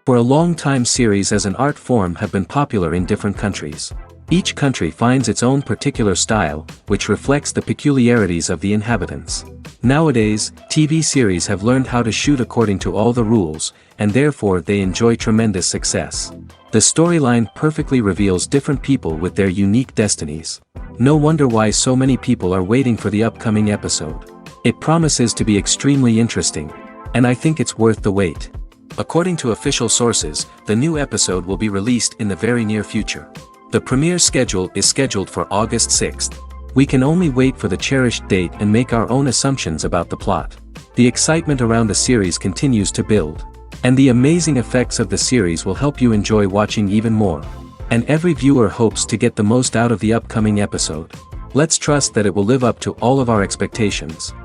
For a long time, series as an art form have been popular in different countries. Each country finds its own particular style, which reflects the peculiarities of the inhabitants. Nowadays, TV series have learned how to shoot according to all the rules, and therefore they enjoy tremendous success. The storyline perfectly reveals different people with their unique destinies. No wonder why so many people are waiting for the upcoming episode. It promises to be extremely interesting, and I think it's worth the wait. According to official sources, the new episode will be released in the very near future. The premiere schedule is scheduled for August 6th. We can only wait for the cherished date and make our own assumptions about the plot. The excitement around the series continues to build. And the amazing effects of the series will help you enjoy watching even more. And every viewer hopes to get the most out of the upcoming episode. Let's trust that it will live up to all of our expectations.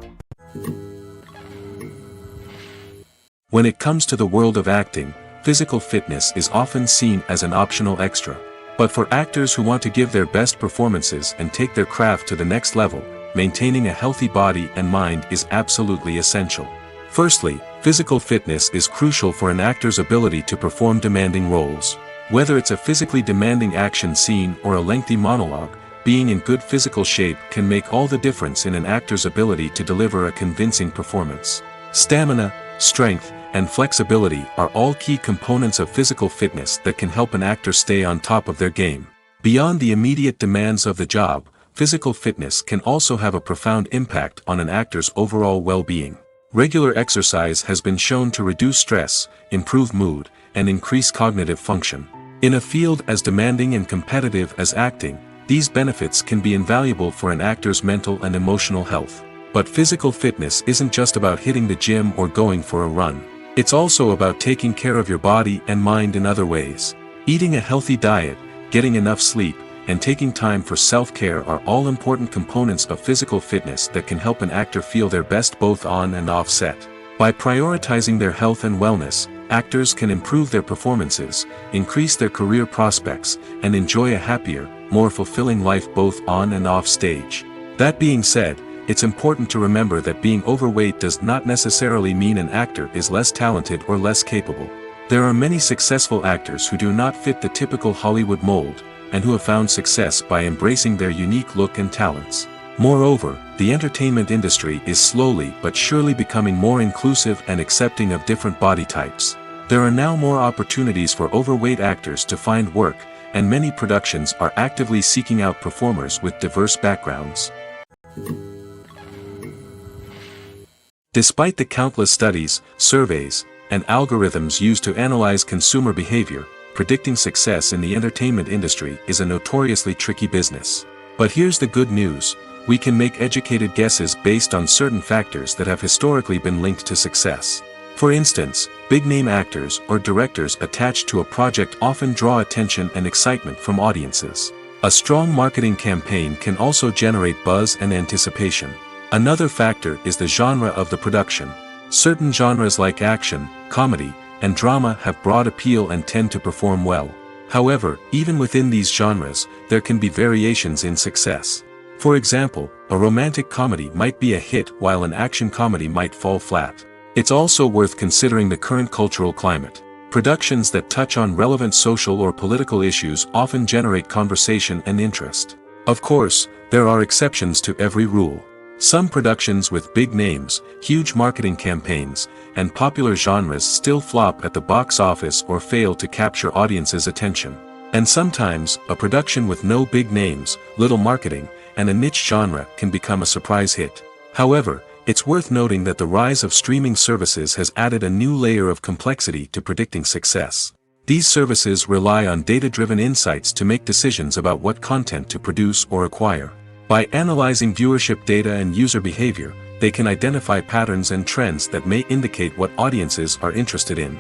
When it comes to the world of acting, physical fitness is often seen as an optional extra. But for actors who want to give their best performances and take their craft to the next level, maintaining a healthy body and mind is absolutely essential. Firstly, physical fitness is crucial for an actor's ability to perform demanding roles. Whether it's a physically demanding action scene or a lengthy monologue, being in good physical shape can make all the difference in an actor's ability to deliver a convincing performance. Stamina, strength, and flexibility are all key components of physical fitness that can help an actor stay on top of their game. Beyond the immediate demands of the job, physical fitness can also have a profound impact on an actor's overall well-being. Regular exercise has been shown to reduce stress, improve mood, and increase cognitive function. In a field as demanding and competitive as acting, these benefits can be invaluable for an actor's mental and emotional health. But physical fitness isn't just about hitting the gym or going for a run. It's also about taking care of your body and mind in other ways. Eating a healthy diet, getting enough sleep, and taking time for self-care are all important components of physical fitness that can help an actor feel their best both on and off set. By prioritizing their health and wellness, actors can improve their performances, increase their career prospects, and enjoy a happier, more fulfilling life both on and off stage. That being said, it's important to remember that being overweight does not necessarily mean an actor is less talented or less capable. There are many successful actors who do not fit the typical Hollywood mold, and who have found success by embracing their unique look and talents. Moreover, the entertainment industry is slowly but surely becoming more inclusive and accepting of different body types. There are now more opportunities for overweight actors to find work, and many productions are actively seeking out performers with diverse backgrounds. Despite the countless studies, surveys, and algorithms used to analyze consumer behavior, predicting success in the entertainment industry is a notoriously tricky business. But here's the good news: we can make educated guesses based on certain factors that have historically been linked to success. For instance, big-name actors or directors attached to a project often draw attention and excitement from audiences. A strong marketing campaign can also generate buzz and anticipation. Another factor is the genre of the production. Certain genres like action, comedy, and drama have broad appeal and tend to perform well. However, even within these genres, there can be variations in success. For example, a romantic comedy might be a hit while an action comedy might fall flat. It's also worth considering the current cultural climate. Productions that touch on relevant social or political issues often generate conversation and interest. Of course, there are exceptions to every rule. Some productions with big names, huge marketing campaigns, and popular genres still flop at the box office or fail to capture audiences' attention. And sometimes, a production with no big names, little marketing, and a niche genre can become a surprise hit. However, it's worth noting that the rise of streaming services has added a new layer of complexity to predicting success. These services rely on data-driven insights to make decisions about what content to produce or acquire. By analyzing viewership data and user behavior, they can identify patterns and trends that may indicate what audiences are interested in.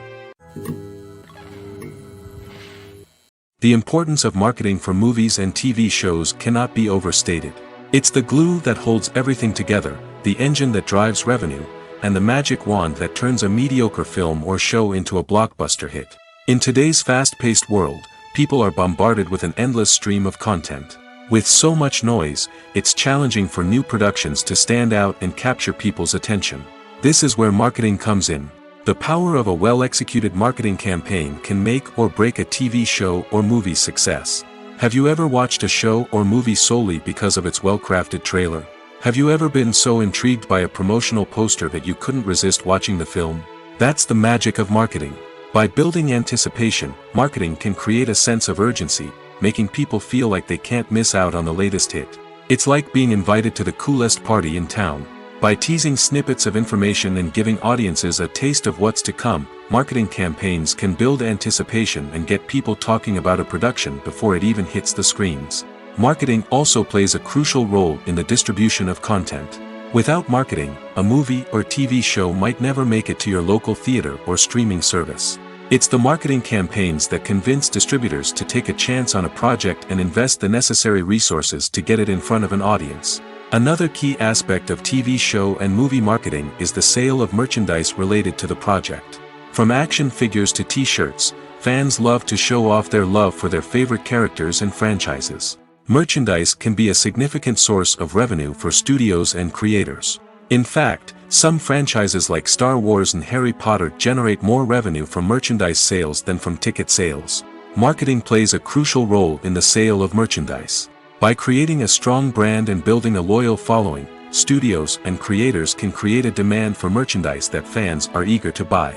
The importance of marketing for movies and TV shows cannot be overstated. It's the glue that holds everything together, the engine that drives revenue, and the magic wand that turns a mediocre film or show into a blockbuster hit. In today's fast-paced world, people are bombarded with an endless stream of content. With so much noise, it's challenging for new productions to stand out and capture people's attention. This is where marketing comes in. The power of a well-executed marketing campaign can make or break a TV show or movie's success. Have you ever watched a show or movie solely because of its well-crafted trailer? Have you ever been so intrigued by a promotional poster that you couldn't resist watching the film? That's the magic of marketing. By building anticipation, marketing can create a sense of urgency, making people feel like they can't miss out on the latest hit. It's like being invited to the coolest party in town. By teasing snippets of information and giving audiences a taste of what's to come, marketing campaigns can build anticipation and get people talking about a production before it even hits the screens. Marketing also plays a crucial role in the distribution of content. Without marketing, a movie or TV show might never make it to your local theater or streaming service. It's the marketing campaigns that convince distributors to take a chance on a project and invest the necessary resources to get it in front of an audience. Another key aspect of TV show and movie marketing is the sale of merchandise related to the project. From action figures to t-shirts, fans love to show off their love for their favorite characters and franchises. Merchandise can be a significant source of revenue for studios and creators. In fact, some franchises like Star Wars and Harry Potter generate more revenue from merchandise sales than from ticket sales. Marketing plays a crucial role in the sale of merchandise. By creating a strong brand and building a loyal following, studios and creators can create a demand for merchandise that fans are eager to buy.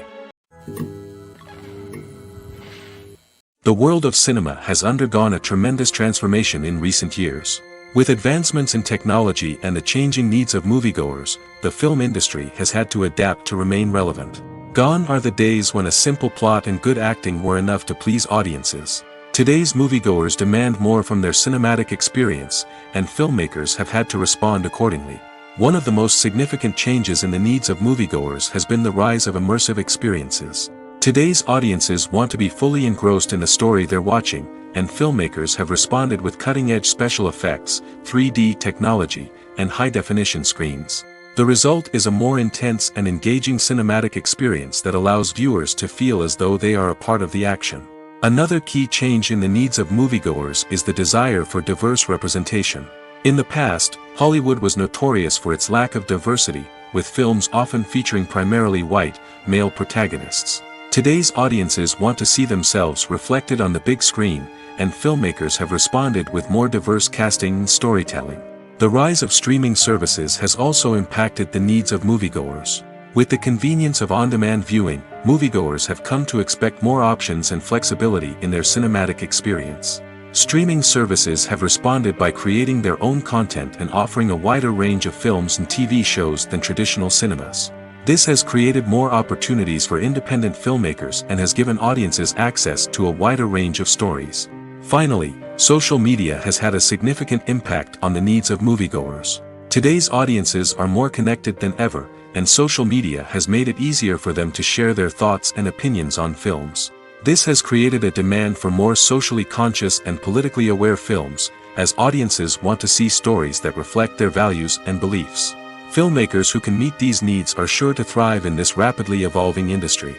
The world of cinema has undergone a tremendous transformation in recent years. With advancements in technology and the changing needs of moviegoers, the film industry has had to adapt to remain relevant. Gone are the days when a simple plot and good acting were enough to please audiences. Today's moviegoers demand more from their cinematic experience, and filmmakers have had to respond accordingly. One of the most significant changes in the needs of moviegoers has been the rise of immersive experiences. Today's audiences want to be fully engrossed in the story they're watching, and filmmakers have responded with cutting-edge special effects, 3D technology, and high-definition screens. The result is a more intense and engaging cinematic experience that allows viewers to feel as though they are a part of the action. Another key change in the needs of moviegoers is the desire for diverse representation. In the past, Hollywood was notorious for its lack of diversity, with films often featuring primarily white, male protagonists. Today's audiences want to see themselves reflected on the big screen, and filmmakers have responded with more diverse casting and storytelling. The rise of streaming services has also impacted the needs of moviegoers. With the convenience of on-demand viewing, moviegoers have come to expect more options and flexibility in their cinematic experience. Streaming services have responded by creating their own content and offering a wider range of films and TV shows than traditional cinemas. This has created more opportunities for independent filmmakers and has given audiences access to a wider range of stories. Finally, social media has had a significant impact on the needs of moviegoers. Today's audiences are more connected than ever, and social media has made it easier for them to share their thoughts and opinions on films. This has created a demand for more socially conscious and politically aware films, as audiences want to see stories that reflect their values and beliefs. Filmmakers who can meet these needs are sure to thrive in this rapidly evolving industry.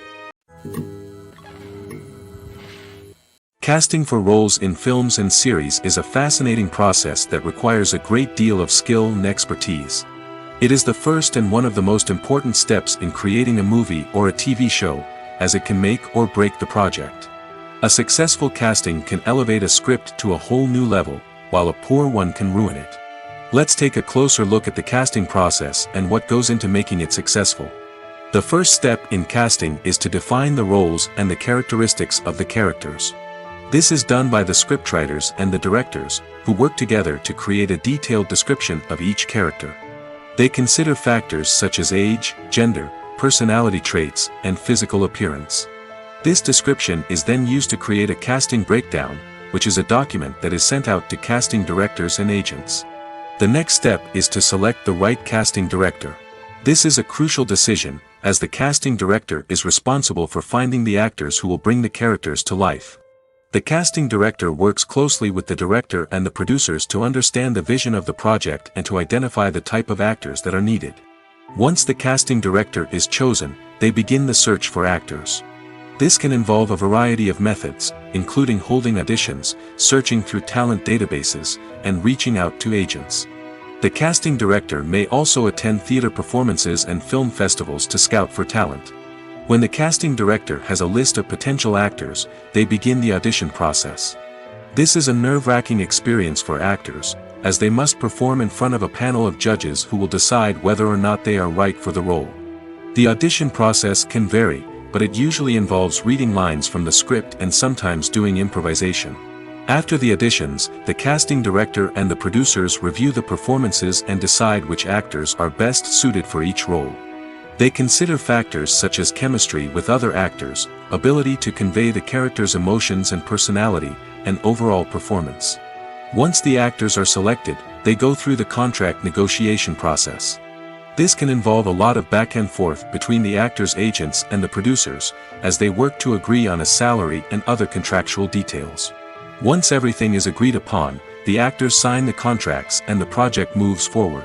Casting for roles in films and series is a fascinating process that requires a great deal of skill and expertise. It is the first and one of the most important steps in creating a movie or a TV show, as it can make or break the project. A successful casting can elevate a script to a whole new level, while a poor one can ruin it. Let's take a closer look at the casting process and what goes into making it successful. The first step in casting is to define the roles and the characteristics of the characters. This is done by the scriptwriters and the directors, who work together to create a detailed description of each character. They consider factors such as age, gender, personality traits, and physical appearance. This description is then used to create a casting breakdown, which is a document that is sent out to casting directors and agents. The next step is to select the right casting director. This is a crucial decision, as the casting director is responsible for finding the actors who will bring the characters to life. The casting director works closely with the director and the producers to understand the vision of the project and to identify the type of actors that are needed. Once the casting director is chosen, they begin the search for actors. This can involve a variety of methods, including holding auditions, searching through talent databases, and reaching out to agents. The casting director may also attend theater performances and film festivals to scout for talent. When the casting director has a list of potential actors, they begin the audition process. This is a nerve-wracking experience for actors, as they must perform in front of a panel of judges who will decide whether or not they are right for the role. The audition process can vary, but it usually involves reading lines from the script and sometimes doing improvisation. After the auditions, the casting director and the producers review the performances and decide which actors are best suited for each role. They consider factors such as chemistry with other actors, ability to convey the character's emotions and personality, and overall performance. Once the actors are selected, they go through the contract negotiation process. This can involve a lot of back and forth between the actors' agents and the producers, as they work to agree on a salary and other contractual details. Once everything is agreed upon, the actors sign the contracts and the project moves forward.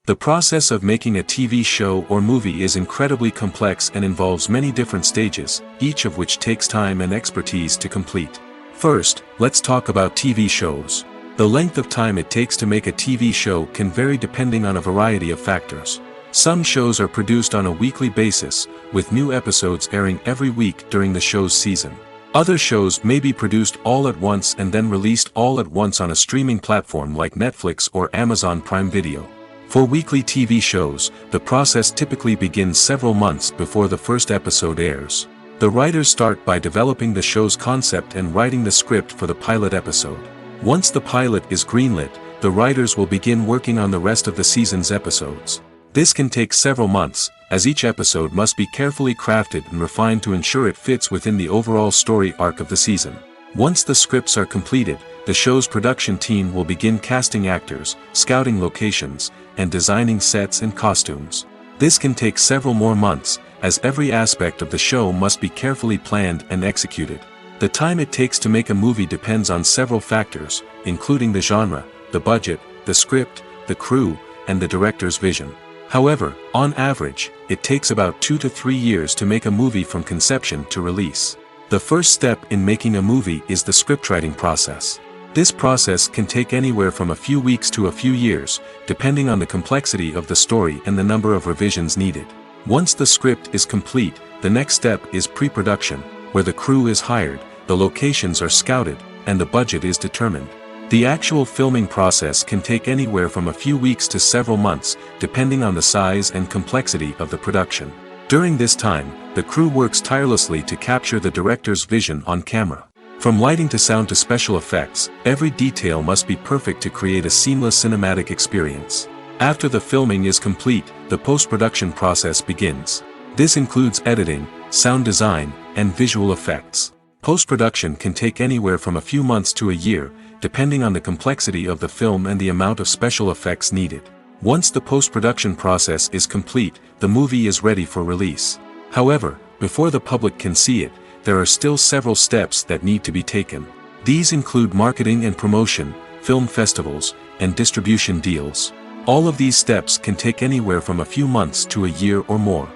The process of making a TV show or movie is incredibly complex and involves many different stages, each of which takes time and expertise to complete. First, let's talk about TV shows. The length of time it takes to make a TV show can vary depending on a variety of factors. Some shows are produced on a weekly basis, with new episodes airing every week during the show's season. Other shows may be produced all at once and then released all at once on a streaming platform like Netflix or Amazon Prime Video. For weekly TV shows, the process typically begins several months before the first episode airs. The writers start by developing the show's concept and writing the script for the pilot episode. Once the pilot is greenlit, the writers will begin working on the rest of the season's episodes. This can take several months, as each episode must be carefully crafted and refined to ensure it fits within the overall story arc of the season. Once the scripts are completed, the show's production team will begin casting actors, scouting locations, and designing sets and costumes. This can take several more months, as every aspect of the show must be carefully planned and executed. The time it takes to make a movie depends on several factors, including the genre, the budget, the script, the crew, and the director's vision. However, on average, it takes about 2 to 3 years to make a movie from conception to release. The first step in making a movie is the scriptwriting process. This process can take anywhere from a few weeks to a few years, depending on the complexity of the story and the number of revisions needed. Once the script is complete, the next step is pre-production, where the crew is hired, the locations are scouted, and the budget is determined. The actual filming process can take anywhere from a few weeks to several months, depending on the size and complexity of the production. During this time, the crew works tirelessly to capture the director's vision on camera. From lighting to sound to special effects, every detail must be perfect to create a seamless cinematic experience. After the filming is complete, the post-production process begins. This includes editing, sound design, and visual effects. Post-production can take anywhere from a few months to a year, depending on the complexity of the film and the amount of special effects needed. Once the post-production process is complete, the movie is ready for release. However, before the public can see it, there are still several steps that need to be taken. These include marketing and promotion, film festivals, and distribution deals. All of these steps can take anywhere from a few months to a year or more.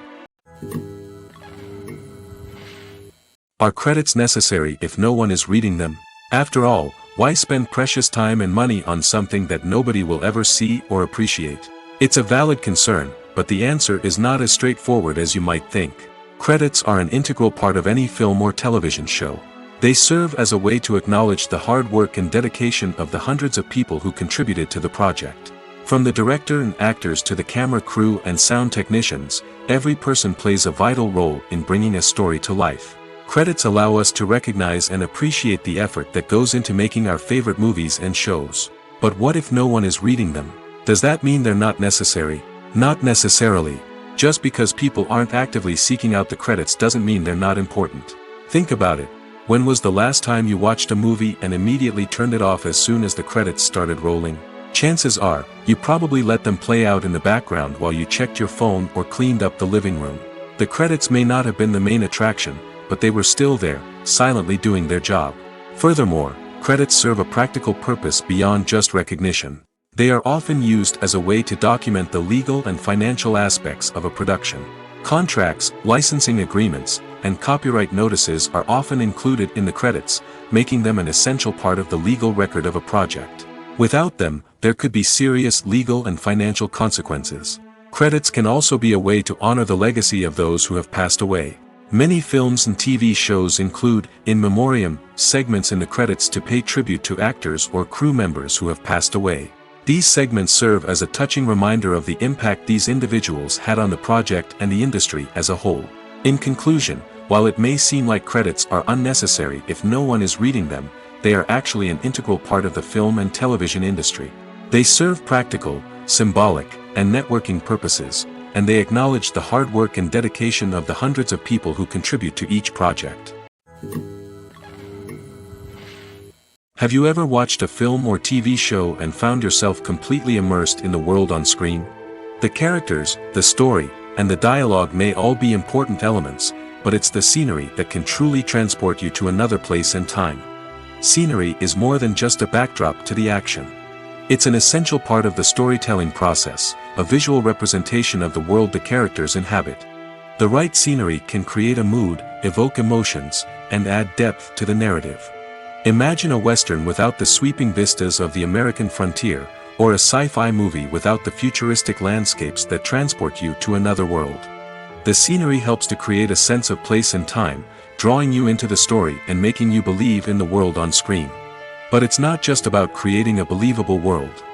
Are credits necessary if no one is reading them? After all, why spend precious time and money on something that nobody will ever see or appreciate? It's a valid concern, but the answer is not as straightforward as you might think. Credits are an integral part of any film or television show. They serve as a way to acknowledge the hard work and dedication of the hundreds of people who contributed to the project. From the director and actors to the camera crew and sound technicians, every person plays a vital role in bringing a story to life. Credits allow us to recognize and appreciate the effort that goes into making our favorite movies and shows. But what if no one is reading them? Does that mean they're not necessary? Not necessarily. Just because people aren't actively seeking out the credits doesn't mean they're not important. Think about it. When was the last time you watched a movie and immediately turned it off as soon as the credits started rolling? Chances are, you probably let them play out in the background while you checked your phone or cleaned up the living room. The credits may not have been the main attraction, but they were still there, silently doing their job. Furthermore, credits serve a practical purpose beyond just recognition. They are often used as a way to document the legal and financial aspects of a production. Contracts, licensing agreements, and copyright notices are often included in the credits, making them an essential part of the legal record of a project. Without them, there could be serious legal and financial consequences. Credits can also be a way to honor the legacy of those who have passed away. Many films and TV shows include, in memoriam, segments in the credits to pay tribute to actors or crew members who have passed away. These segments serve as a touching reminder of the impact these individuals had on the project and the industry as a whole. In conclusion, while it may seem like credits are unnecessary if no one is reading them, they are actually an integral part of the film and television industry. They serve practical, symbolic, and networking purposes, and they acknowledge the hard work and dedication of the hundreds of people who contribute to each project. Have you ever watched a film or TV show and found yourself completely immersed in the world on screen? The characters, the story, and the dialogue may all be important elements, but it's the scenery that can truly transport you to another place and time. Scenery is more than just a backdrop to the action. It's an essential part of the storytelling process, a visual representation of the world the characters inhabit. The right scenery can create a mood, evoke emotions, and add depth to the narrative. Imagine a Western without the sweeping vistas of the American frontier, or a sci-fi movie without the futuristic landscapes that transport you to another world. The scenery helps to create a sense of place and time, drawing you into the story and making you believe in the world on screen. But it's not just about creating a believable world.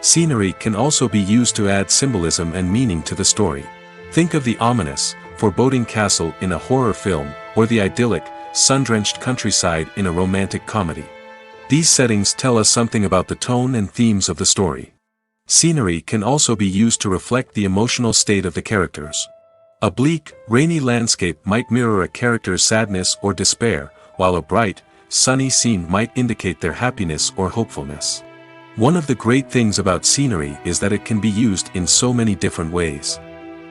Scenery can also be used to add symbolism and meaning to the story. Think of the ominous, foreboding castle in a horror film, or the idyllic, sun-drenched countryside in a romantic comedy. These settings tell us something about the tone and themes of the story. Scenery can also be used to reflect the emotional state of the characters. A bleak, rainy landscape might mirror a character's sadness or despair, while a bright, sunny scene might indicate their happiness or hopefulness. One of the great things about scenery is that it can be used in so many different ways.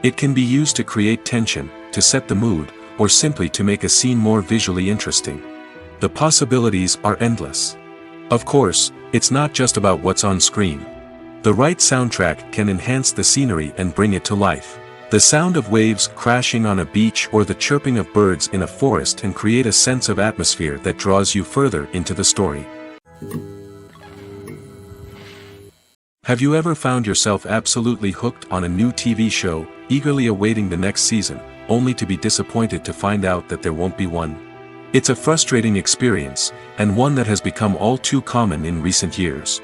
It can be used to create tension, to set the mood, or simply to make a scene more visually interesting. The possibilities are endless. Of course, it's not just about what's on screen. The right soundtrack can enhance the scenery and bring it to life. The sound of waves crashing on a beach or the chirping of birds in a forest can create a sense of atmosphere that draws you further into the story. Have you ever found yourself absolutely hooked on a new TV show, eagerly awaiting the next season, only to be disappointed to find out that there won't be one? It's a frustrating experience, and one that has become all too common in recent years.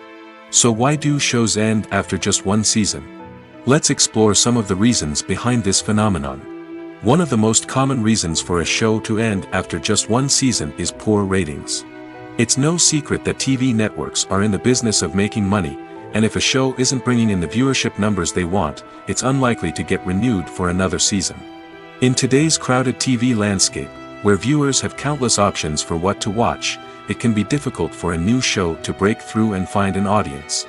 So why do shows end after just one season? Let's explore some of the reasons behind this phenomenon. One of the most common reasons for a show to end after just one season is poor ratings. It's no secret that TV networks are in the business of making money, and if a show isn't bringing in the viewership numbers they want, it's unlikely to get renewed for another season. In today's crowded TV landscape, where viewers have countless options for what to watch, it can be difficult for a new show to break through and find an audience.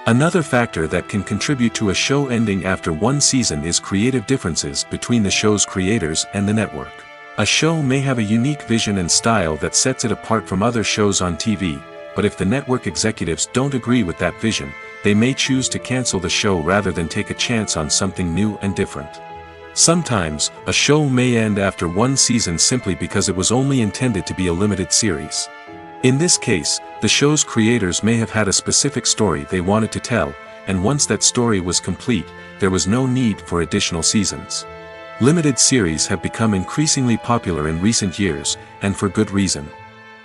Another factor that can contribute to a show ending after one season is creative differences between the show's creators and the network. A show may have a unique vision and style that sets it apart from other shows on TV, but if the network executives don't agree with that vision, they may choose to cancel the show rather than take a chance on something new and different. Sometimes, a show may end after one season simply because it was only intended to be a limited series. In this case, the show's creators may have had a specific story they wanted to tell, and once that story was complete, there was no need for additional seasons. Limited series have become increasingly popular in recent years, and for good reason.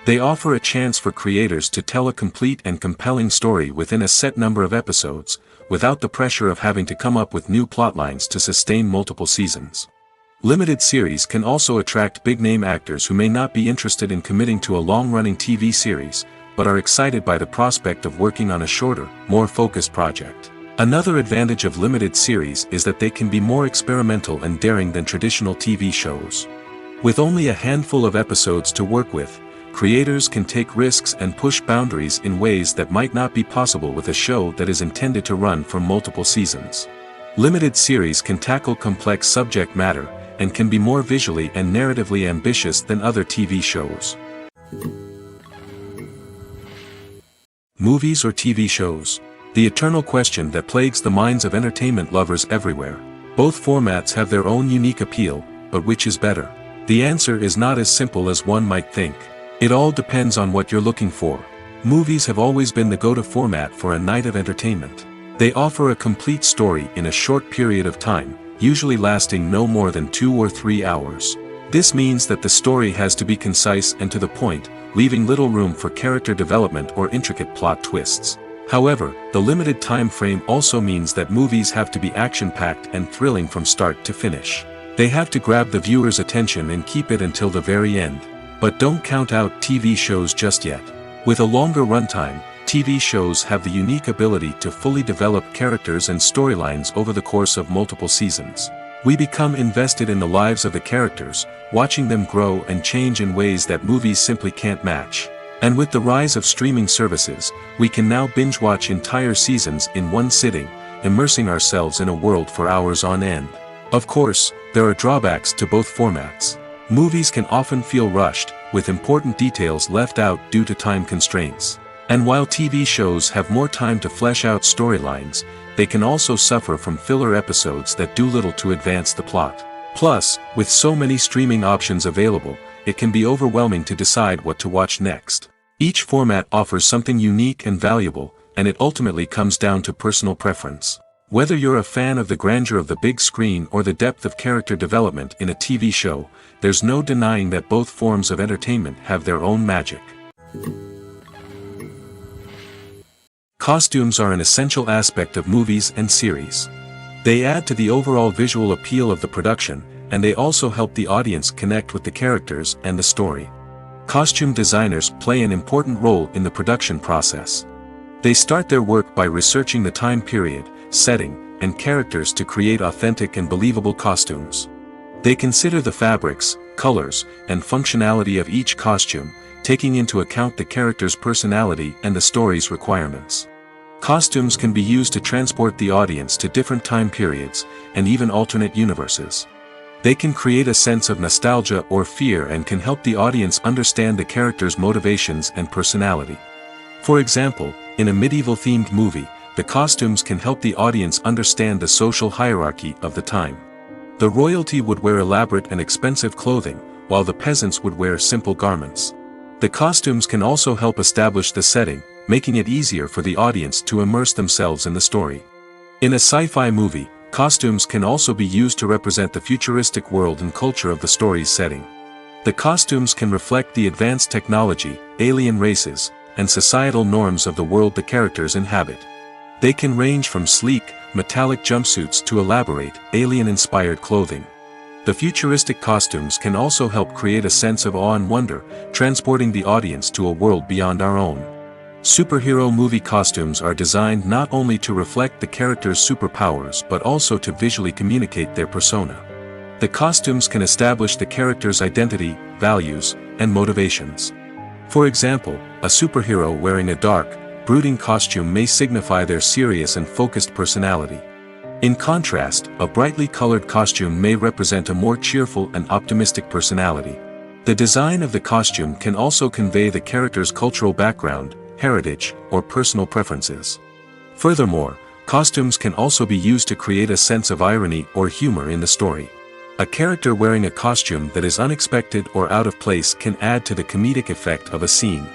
They offer a chance for creators to tell a complete and compelling story within a set number of episodes, without the pressure of having to come up with new plotlines to sustain multiple seasons. Limited series can also attract big-name actors who may not be interested in committing to a long-running TV series, but are excited by the prospect of working on a shorter, more focused project. Another advantage of limited series is that they can be more experimental and daring than traditional TV shows. With only a handful of episodes to work with, creators can take risks and push boundaries in ways that might not be possible with a show that is intended to run for multiple seasons. Limited series can tackle complex subject matter, and can be more visually and narratively ambitious than other TV shows. Movies or TV shows? The eternal question that plagues the minds of entertainment lovers everywhere. Both formats have their own unique appeal, but which is better? The answer is not as simple as one might think. It all depends on what you're looking for. Movies have always been the go-to format for a night of entertainment. They offer a complete story in a short period of time, usually lasting no more than 2 or 3 hours. This means that the story has to be concise and to the point, leaving little room for character development or intricate plot twists. However, the limited time frame also means that movies have to be action-packed and thrilling from start to finish. They have to grab the viewer's attention and keep it until the very end. But don't count out TV shows just yet. With a longer runtime, TV shows have the unique ability to fully develop characters and storylines over the course of multiple seasons. We become invested in the lives of the characters, watching them grow and change in ways that movies simply can't match. And with the rise of streaming services, we can now binge-watch entire seasons in one sitting, immersing ourselves in a world for hours on end. Of course, there are drawbacks to both formats. Movies can often feel rushed, with important details left out due to time constraints. And while TV shows have more time to flesh out storylines, they can also suffer from filler episodes that do little to advance the plot. Plus, with so many streaming options available, it can be overwhelming to decide what to watch next. Each format offers something unique and valuable, and it ultimately comes down to personal preference. Whether you're a fan of the grandeur of the big screen or the depth of character development in a TV show, there's no denying that both forms of entertainment have their own magic. Costumes are an essential aspect of movies and series. They add to the overall visual appeal of the production, and they also help the audience connect with the characters and the story. Costume designers play an important role in the production process. They start their work by researching the time period, setting, and characters to create authentic and believable costumes. They consider the fabrics, colors, and functionality of each costume, taking into account the character's personality and the story's requirements. Costumes can be used to transport the audience to different time periods, and even alternate universes. They can create a sense of nostalgia or fear and can help the audience understand the character's motivations and personality. For example, in a medieval-themed movie, the costumes can help the audience understand the social hierarchy of the time. The royalty would wear elaborate and expensive clothing, while the peasants would wear simple garments. The costumes can also help establish the setting, making it easier for the audience to immerse themselves in the story. In a sci-fi movie, costumes can also be used to represent the futuristic world and culture of the story's setting. The costumes can reflect the advanced technology, alien races, and societal norms of the world the characters inhabit. They can range from sleek, metallic jumpsuits to elaborate, alien-inspired clothing. The futuristic costumes can also help create a sense of awe and wonder, transporting the audience to a world beyond our own. Superhero movie costumes are designed not only to reflect the character's superpowers but also to visually communicate their persona. The costumes can establish the character's identity, values, and motivations. For example, a superhero wearing a dark, brooding costume may signify their serious and focused personality. In contrast, a brightly colored costume may represent a more cheerful and optimistic personality. The design of the costume can also convey the character's cultural background, heritage, or personal preferences. Furthermore, costumes can also be used to create a sense of irony or humor in the story. A character wearing a costume that is unexpected or out of place can add to the comedic effect of a scene.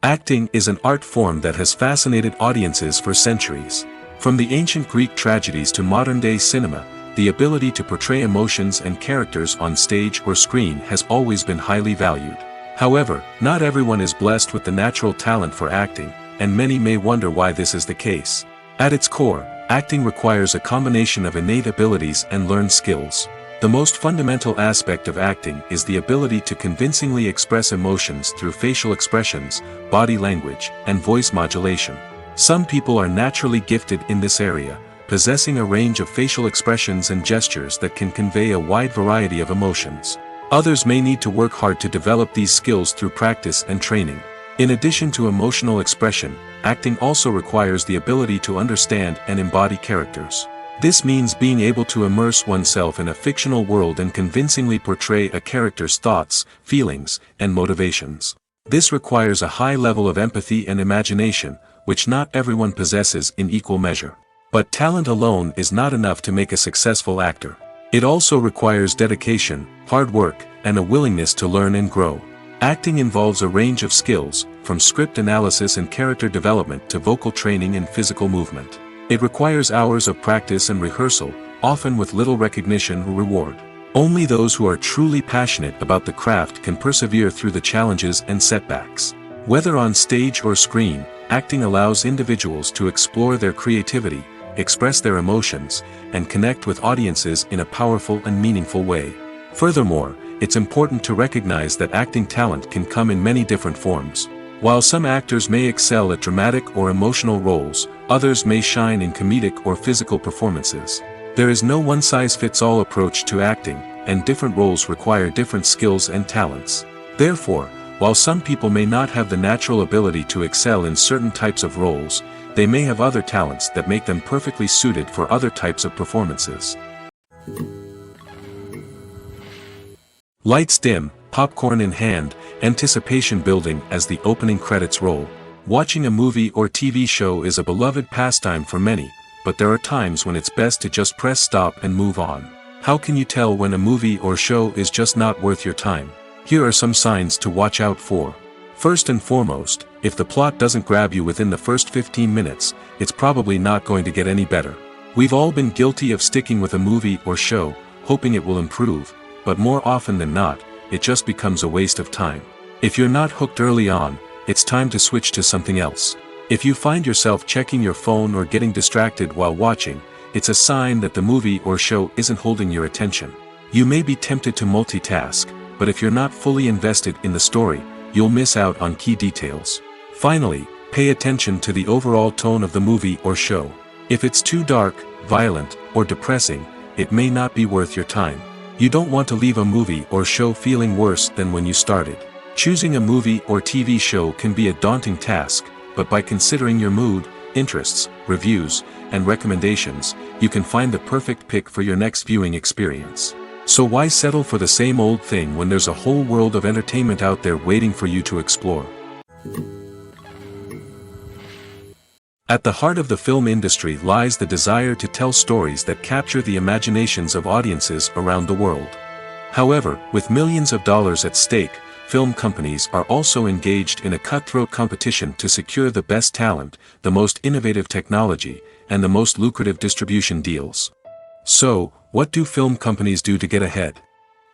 Acting is an art form that has fascinated audiences for centuries. From the ancient Greek tragedies to modern-day cinema, the ability to portray emotions and characters on stage or screen has always been highly valued. However, not everyone is blessed with the natural talent for acting, and many may wonder why this is the case. At its core, acting requires a combination of innate abilities and learned skills. The most fundamental aspect of acting is the ability to convincingly express emotions through facial expressions, body language, and voice modulation. Some people are naturally gifted in this area, possessing a range of facial expressions and gestures that can convey a wide variety of emotions. Others may need to work hard to develop these skills through practice and training. In addition to emotional expression, acting also requires the ability to understand and embody characters. This means being able to immerse oneself in a fictional world and convincingly portray a character's thoughts, feelings, and motivations. This requires a high level of empathy and imagination, which not everyone possesses in equal measure. But talent alone is not enough to make a successful actor. It also requires dedication, hard work, and a willingness to learn and grow. Acting involves a range of skills, from script analysis and character development to vocal training and physical movement. It requires hours of practice and rehearsal, often with little recognition or reward. Only those who are truly passionate about the craft can persevere through the challenges and setbacks. Whether on stage or screen, acting allows individuals to explore their creativity, express their emotions, and connect with audiences in a powerful and meaningful way. Furthermore, it's important to recognize that acting talent can come in many different forms. While some actors may excel at dramatic or emotional roles, others may shine in comedic or physical performances. There is no one-size-fits-all approach to acting, and different roles require different skills and talents. Therefore, while some people may not have the natural ability to excel in certain types of roles, they may have other talents that make them perfectly suited for other types of performances. Lights dim, popcorn in hand, anticipation building as the opening credits roll. Watching a movie or TV show is a beloved pastime for many, but there are times when it's best to just press stop and move on. How can you tell when a movie or show is just not worth your time? Here are some signs to watch out for. First and foremost, if the plot doesn't grab you within the first 15 minutes, it's probably not going to get any better. We've all been guilty of sticking with a movie or show, hoping it will improve, but more often than not, it just becomes a waste of time. If you're not hooked early on, it's time to switch to something else. If you find yourself checking your phone or getting distracted while watching, it's a sign that the movie or show isn't holding your attention. You may be tempted to multitask, but if you're not fully invested in the story, you'll miss out on key details. Finally, pay attention to the overall tone of the movie or show. If it's too dark, violent, or depressing, it may not be worth your time. You don't want to leave a movie or show feeling worse than when you started. Choosing a movie or TV show can be a daunting task, but by considering your mood, interests, reviews, and recommendations, you can find the perfect pick for your next viewing experience. So why settle for the same old thing when there's a whole world of entertainment out there waiting for you to explore? At the heart of the film industry lies the desire to tell stories that capture the imaginations of audiences around the world. However, with millions of dollars at stake, film companies are also engaged in a cutthroat competition to secure the best talent, the most innovative technology, and the most lucrative distribution deals. So, what do film companies do to get ahead?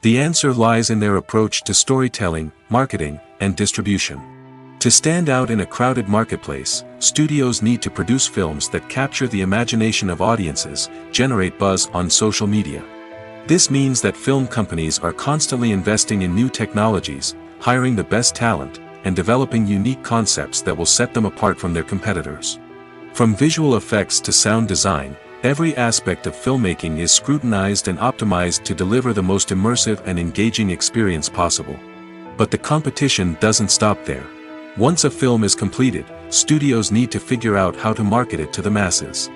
The answer lies in their approach to storytelling, marketing, and distribution. To stand out in a crowded marketplace, studios need to produce films that capture the imagination of audiences, generate buzz on social media. This means that film companies are constantly investing in new technologies, hiring the best talent, and developing unique concepts that will set them apart from their competitors. From visual effects to sound design, every aspect of filmmaking is scrutinized and optimized to deliver the most immersive and engaging experience possible. But the competition doesn't stop there. Once a film is completed, studios need to figure out how to market it to the masses.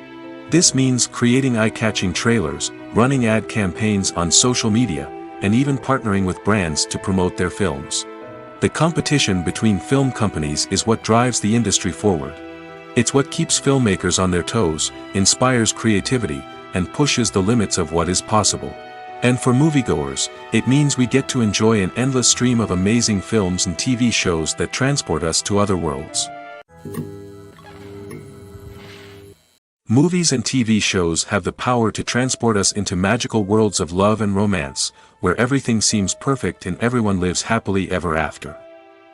This means creating eye-catching trailers, running ad campaigns on social media, and even partnering with brands to promote their films. The competition between film companies is what drives the industry forward. It's what keeps filmmakers on their toes, inspires creativity, and pushes the limits of what is possible. And for moviegoers, it means we get to enjoy an endless stream of amazing films and TV shows that transport us to other worlds. Movies and TV shows have the power to transport us into magical worlds of love and romance, where everything seems perfect and everyone lives happily ever after.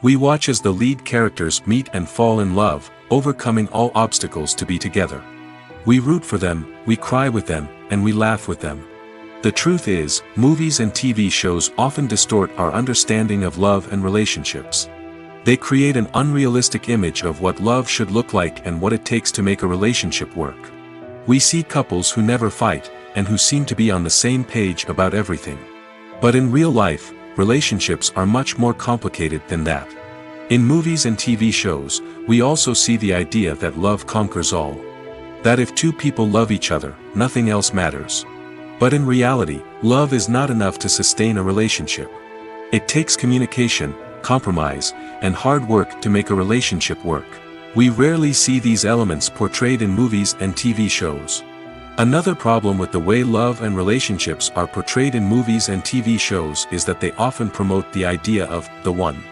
We watch as the lead characters meet and fall in love, overcoming all obstacles to be together. We root for them, we cry with them, and we laugh with them. The truth is, movies and TV shows often distort our understanding of love and relationships. They create an unrealistic image of what love should look like and what it takes to make a relationship work. We see couples who never fight, and who seem to be on the same page about everything. But in real life, relationships are much more complicated than that. In movies and TV shows, we also see the idea that love conquers all. That if two people love each other, nothing else matters. But in reality, love is not enough to sustain a relationship. It takes communication, compromise, and hard work to make a relationship work. We rarely see these elements portrayed in movies and TV shows. Another problem with the way love and relationships are portrayed in movies and TV shows is that they often promote the idea of the one.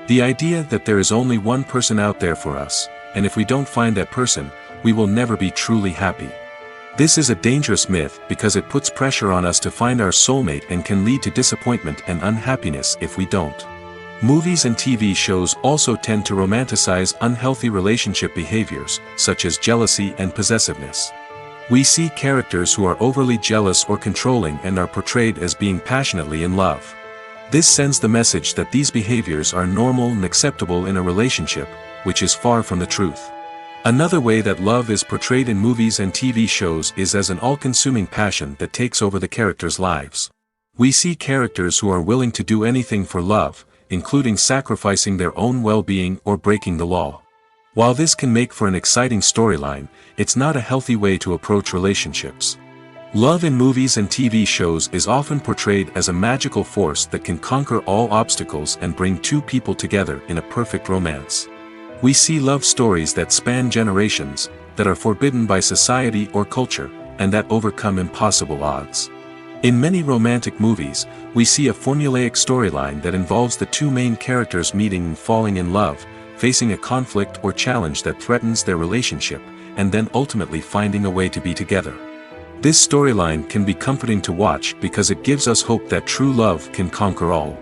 The idea that there is only one person out there for us, and if we don't find that person, we will never be truly happy. This is a dangerous myth because it puts pressure on us to find our soulmate and can lead to disappointment and unhappiness if we don't. Movies and TV shows also tend to romanticize unhealthy relationship behaviors, such as jealousy and possessiveness. We see characters who are overly jealous or controlling and are portrayed as being passionately in love. This sends the message that these behaviors are normal and acceptable in a relationship, which is far from the truth. Another way that love is portrayed in movies and TV shows is as an all-consuming passion that takes over the characters' lives. We see characters who are willing to do anything for love, including sacrificing their own well-being or breaking the law. While this can make for an exciting storyline, it's not a healthy way to approach relationships. Love in movies and TV shows is often portrayed as a magical force that can conquer all obstacles and bring two people together in a perfect romance. We see love stories that span generations, that are forbidden by society or culture, and that overcome impossible odds. In many romantic movies, we see a formulaic storyline that involves the two main characters meeting and falling in love, facing a conflict or challenge that threatens their relationship, and then ultimately finding a way to be together. This storyline can be comforting to watch because it gives us hope that true love can conquer all.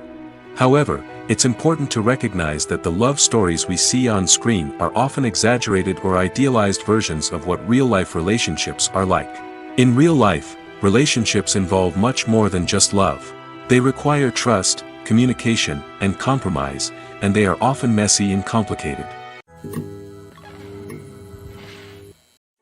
However, it's important to recognize that the love stories we see on screen are often exaggerated or idealized versions of what real-life relationships are like. In real life, relationships involve much more than just love. They require trust, communication, and compromise, and they are often messy and complicated.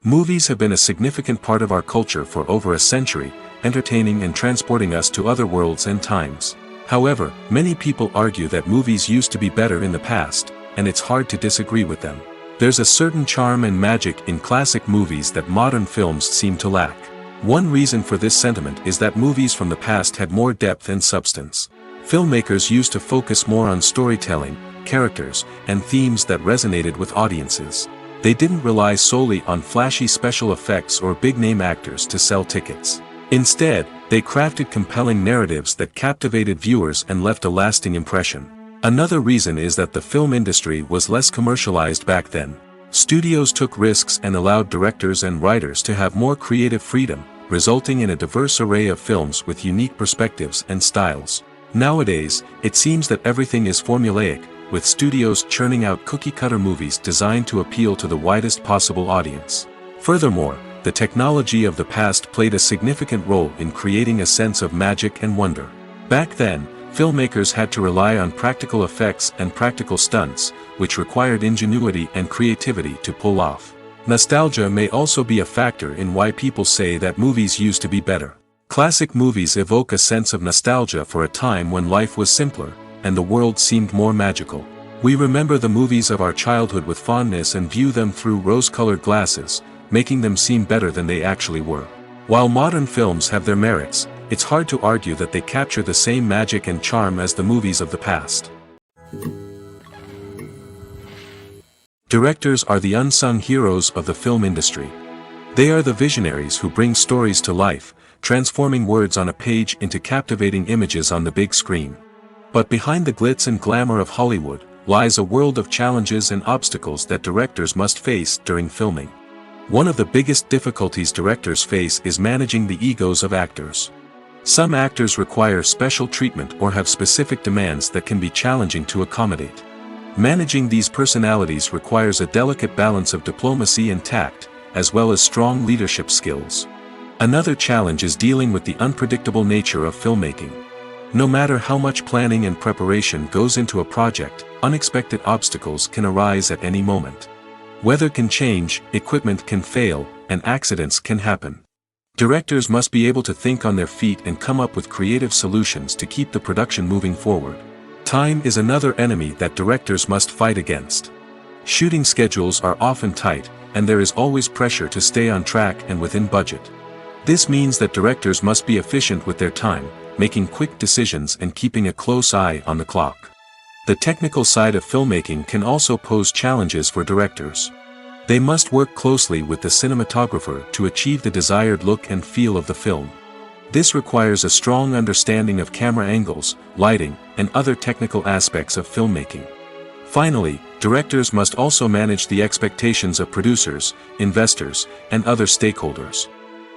Movies have been a significant part of our culture for over a century, entertaining and transporting us to other worlds and times. However, many people argue that movies used to be better in the past, and it's hard to disagree with them. There's a certain charm and magic in classic movies that modern films seem to lack. One reason for this sentiment is that movies from the past had more depth and substance. Filmmakers used to focus more on storytelling, characters, and themes that resonated with audiences. They didn't rely solely on flashy special effects or big-name actors to sell tickets. Instead, they crafted compelling narratives that captivated viewers and left a lasting impression. Another reason is that the film industry was less commercialized back then. Studios took risks and allowed directors and writers to have more creative freedom, resulting in a diverse array of films with unique perspectives and styles. Nowadays, it seems that everything is formulaic, with studios churning out cookie-cutter movies designed to appeal to the widest possible audience. Furthermore, the technology of the past played a significant role in creating a sense of magic and wonder. Back then, filmmakers had to rely on practical effects and practical stunts, which required ingenuity and creativity to pull off. Nostalgia may also be a factor in why people say that movies used to be better. Classic movies evoke a sense of nostalgia for a time when life was simpler, and the world seemed more magical. We remember the movies of our childhood with fondness and view them through rose-colored glasses, making them seem better than they actually were. While modern films have their merits, it's hard to argue that they capture the same magic and charm as the movies of the past. Directors are the unsung heroes of the film industry. They are the visionaries who bring stories to life, transforming words on a page into captivating images on the big screen. But behind the glitz and glamour of Hollywood, lies a world of challenges and obstacles that directors must face during filming. One of the biggest difficulties directors face is managing the egos of actors. Some actors require special treatment or have specific demands that can be challenging to accommodate. Managing these personalities requires a delicate balance of diplomacy and tact, as well as strong leadership skills. Another challenge is dealing with the unpredictable nature of filmmaking. No matter how much planning and preparation goes into a project, unexpected obstacles can arise at any moment. Weather can change, equipment can fail, and accidents can happen. Directors must be able to think on their feet and come up with creative solutions to keep the production moving forward. Time is another enemy that directors must fight against. Shooting schedules are often tight, and there is always pressure to stay on track and within budget. This means that directors must be efficient with their time, making quick decisions and keeping a close eye on the clock. The technical side of filmmaking can also pose challenges for directors. They must work closely with the cinematographer to achieve the desired look and feel of the film. This requires a strong understanding of camera angles, lighting, and other technical aspects of filmmaking. Finally, directors must also manage the expectations of producers, investors, and other stakeholders.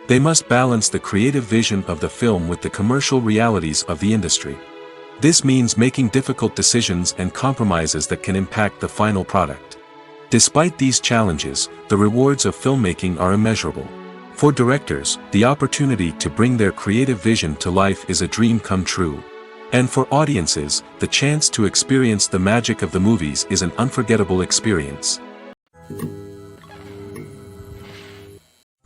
They must balance the creative vision of the film with the commercial realities of the industry. This means making difficult decisions and compromises that can impact the final product. Despite these challenges, the rewards of filmmaking are immeasurable. For directors, the opportunity to bring their creative vision to life is a dream come true. And for audiences, the chance to experience the magic of the movies is an unforgettable experience.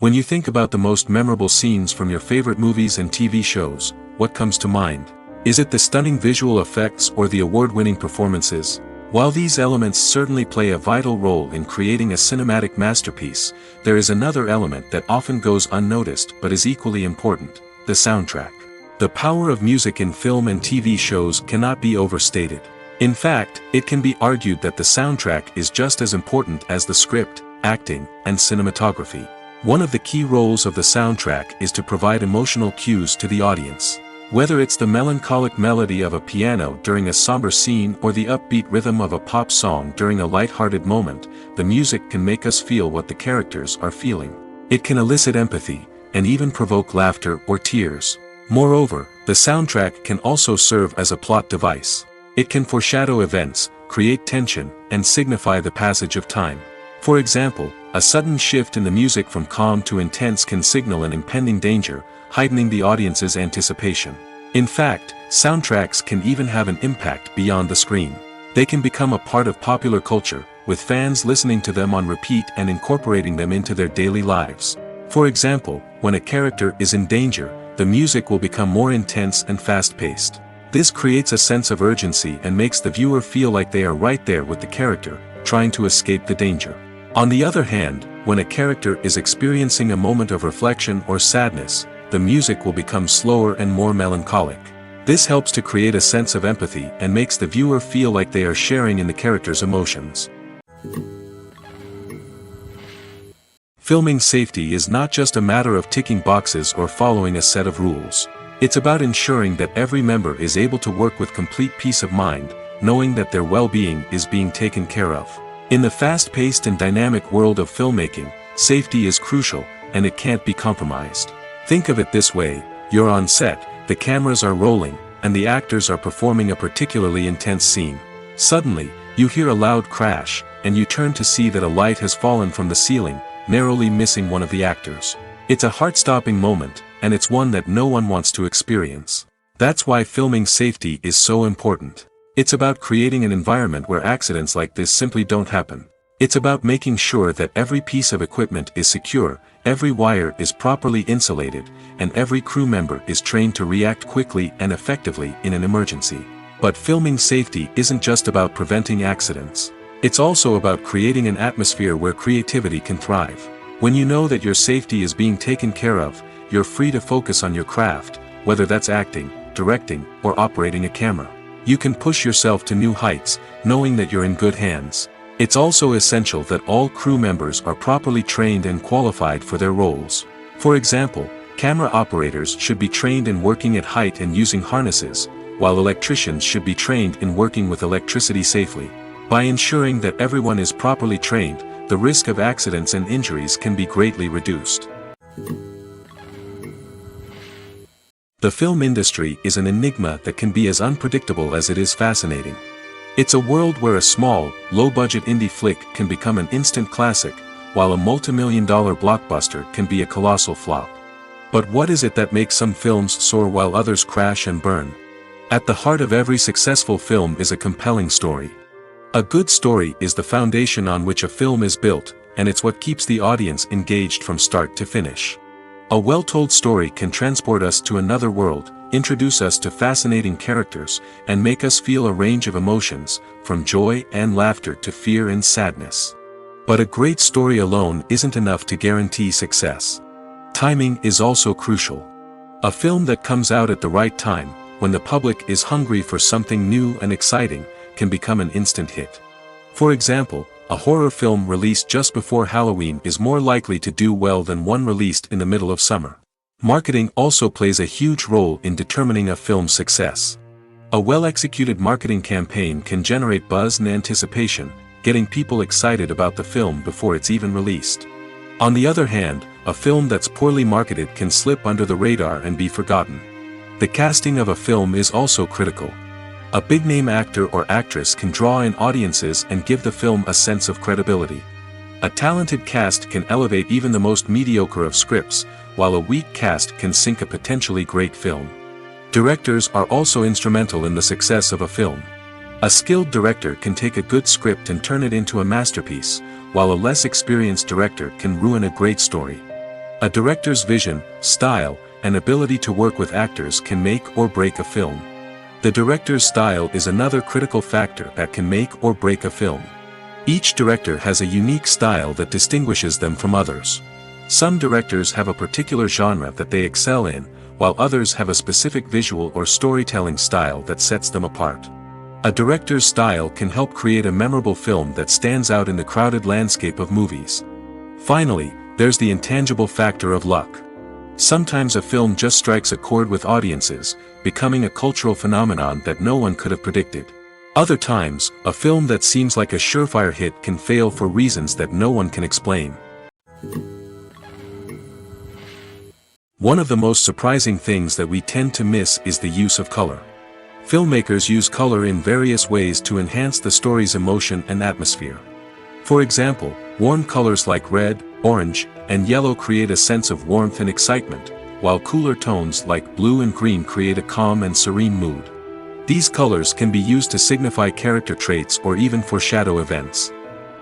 When you think about the most memorable scenes from your favorite movies and TV shows, what comes to mind? Is it the stunning visual effects or the award-winning performances? While these elements certainly play a vital role in creating a cinematic masterpiece, there is another element that often goes unnoticed but is equally important: the soundtrack. The power of music in film and TV shows cannot be overstated. In fact, it can be argued that the soundtrack is just as important as the script, acting, and cinematography. One of the key roles of the soundtrack is to provide emotional cues to the audience. Whether it's the melancholic melody of a piano during a somber scene or the upbeat rhythm of a pop song during a light-hearted moment, the music can make us feel what the characters are feeling. It can elicit empathy, and even provoke laughter or tears. Moreover, the soundtrack can also serve as a plot device. It can foreshadow events, create tension, and signify the passage of time. For example, a sudden shift in the music from calm to intense can signal an impending danger, heightening the audience's anticipation. In fact, soundtracks can even have an impact beyond the screen. They can become a part of popular culture, with fans listening to them on repeat and incorporating them into their daily lives. For example, when a character is in danger, the music will become more intense and fast-paced. This creates a sense of urgency and makes the viewer feel like they are right there with the character, trying to escape the danger. On the other hand, when a character is experiencing a moment of reflection or sadness, the music will become slower and more melancholic. This helps to create a sense of empathy and makes the viewer feel like they are sharing in the character's emotions. Filming safety is not just a matter of ticking boxes or following a set of rules. It's about ensuring that every member is able to work with complete peace of mind, knowing that their well-being is being taken care of. In the fast-paced and dynamic world of filmmaking, safety is crucial, and it can't be compromised. Think of it this way: you're on set, the cameras are rolling, and the actors are performing a particularly intense scene. Suddenly, you hear a loud crash, and you turn to see that a light has fallen from the ceiling, narrowly missing one of the actors. It's a heart-stopping moment, and it's one that no one wants to experience. That's why filming safety is so important. It's about creating an environment where accidents like this simply don't happen. It's about making sure that every piece of equipment is secure, every wire is properly insulated, and every crew member is trained to react quickly and effectively in an emergency. But filming safety isn't just about preventing accidents. It's also about creating an atmosphere where creativity can thrive. When you know that your safety is being taken care of, you're free to focus on your craft, whether that's acting, directing, or operating a camera. You can push yourself to new heights, knowing that you're in good hands. It's also essential that all crew members are properly trained and qualified for their roles. For example, camera operators should be trained in working at height and using harnesses, while electricians should be trained in working with electricity safely. By ensuring that everyone is properly trained, the risk of accidents and injuries can be greatly reduced. The film industry is an enigma that can be as unpredictable as it is fascinating. It's a world where a small, low-budget indie flick can become an instant classic, while a multi-million-dollar blockbuster can be a colossal flop. But what is it that makes some films soar while others crash and burn? At the heart of every successful film is a compelling story. A good story is the foundation on which a film is built, and it's what keeps the audience engaged from start to finish. A well-told story can transport us to another world, introduce us to fascinating characters, and make us feel a range of emotions, from joy and laughter to fear and sadness. But a great story alone isn't enough to guarantee success. Timing is also crucial. A film that comes out at the right time, when the public is hungry for something new and exciting, can become an instant hit. For example, a horror film released just before Halloween is more likely to do well than one released in the middle of summer. Marketing also plays a huge role in determining a film's success. A well-executed marketing campaign can generate buzz and anticipation, getting people excited about the film before it's even released. On the other hand, a film that's poorly marketed can slip under the radar and be forgotten. The casting of a film is also critical. A big-name actor or actress can draw in audiences and give the film a sense of credibility. A talented cast can elevate even the most mediocre of scripts, while a weak cast can sink a potentially great film. Directors are also instrumental in the success of a film. A skilled director can take a good script and turn it into a masterpiece, while a less experienced director can ruin a great story. A director's vision, style, and ability to work with actors can make or break a film. The director's style is another critical factor that can make or break a film. Each director has a unique style that distinguishes them from others. Some directors have a particular genre that they excel in, while others have a specific visual or storytelling style that sets them apart. A director's style can help create a memorable film that stands out in the crowded landscape of movies. Finally, there's the intangible factor of luck. Sometimes a film just strikes a chord with audiences, becoming a cultural phenomenon that no one could have predicted. Other times, a film that seems like a surefire hit can fail for reasons that no one can explain. One of the most surprising things that we tend to miss is the use of color. Filmmakers use color in various ways to enhance the story's emotion and atmosphere. For example, warm colors like red, orange, and yellow create a sense of warmth and excitement, while cooler tones like blue and green create a calm and serene mood. These colors can be used to signify character traits or even foreshadow events.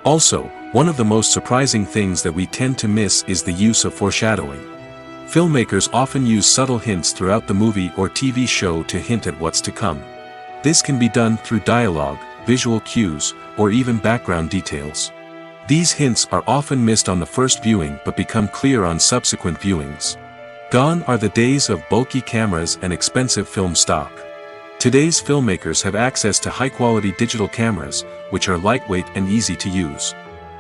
Also, one of the most surprising things that we tend to miss is the use of foreshadowing. Filmmakers often use subtle hints throughout the movie or TV show to hint at what's to come. This can be done through dialogue, visual cues, or even background details. These hints are often missed on the first viewing but become clear on subsequent viewings. Gone are the days of bulky cameras and expensive film stock. Today's filmmakers have access to high-quality digital cameras, which are lightweight and easy to use.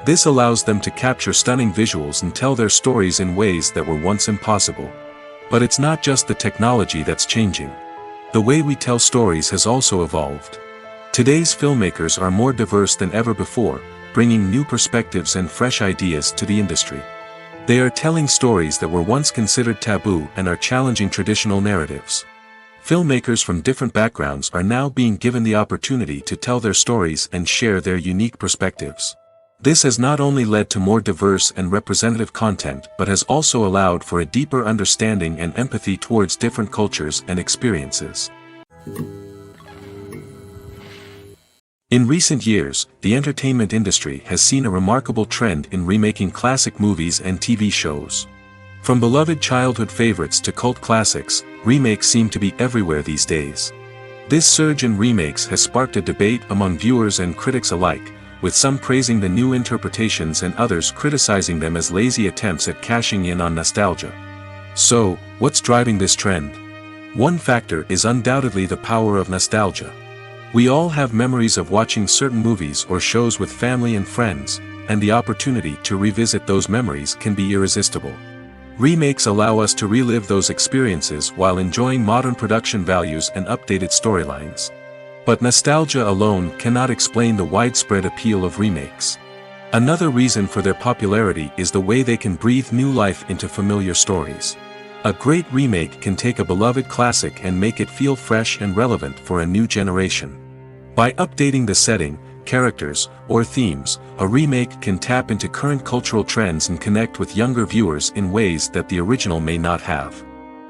This allows them to capture stunning visuals and tell their stories in ways that were once impossible. But it's not just the technology that's changing. The way we tell stories has also evolved. Today's filmmakers are more diverse than ever before, bringing new perspectives and fresh ideas to the industry. They are telling stories that were once considered taboo and are challenging traditional narratives. Filmmakers from different backgrounds are now being given the opportunity to tell their stories and share their unique perspectives. This has not only led to more diverse and representative content but has also allowed for a deeper understanding and empathy towards different cultures and experiences. In recent years, the entertainment industry has seen a remarkable trend in remaking classic movies and TV shows. From beloved childhood favorites to cult classics, remakes seem to be everywhere these days. This surge in remakes has sparked a debate among viewers and critics alike, with some praising the new interpretations and others criticizing them as lazy attempts at cashing in on nostalgia. So, what's driving this trend? One factor is undoubtedly the power of nostalgia. We all have memories of watching certain movies or shows with family and friends, and the opportunity to revisit those memories can be irresistible. Remakes allow us to relive those experiences while enjoying modern production values and updated storylines. But nostalgia alone cannot explain the widespread appeal of remakes. Another reason for their popularity is the way they can breathe new life into familiar stories. A great remake can take a beloved classic and make it feel fresh and relevant for a new generation. By updating the setting, characters, or themes, a remake can tap into current cultural trends and connect with younger viewers in ways that the original may not have.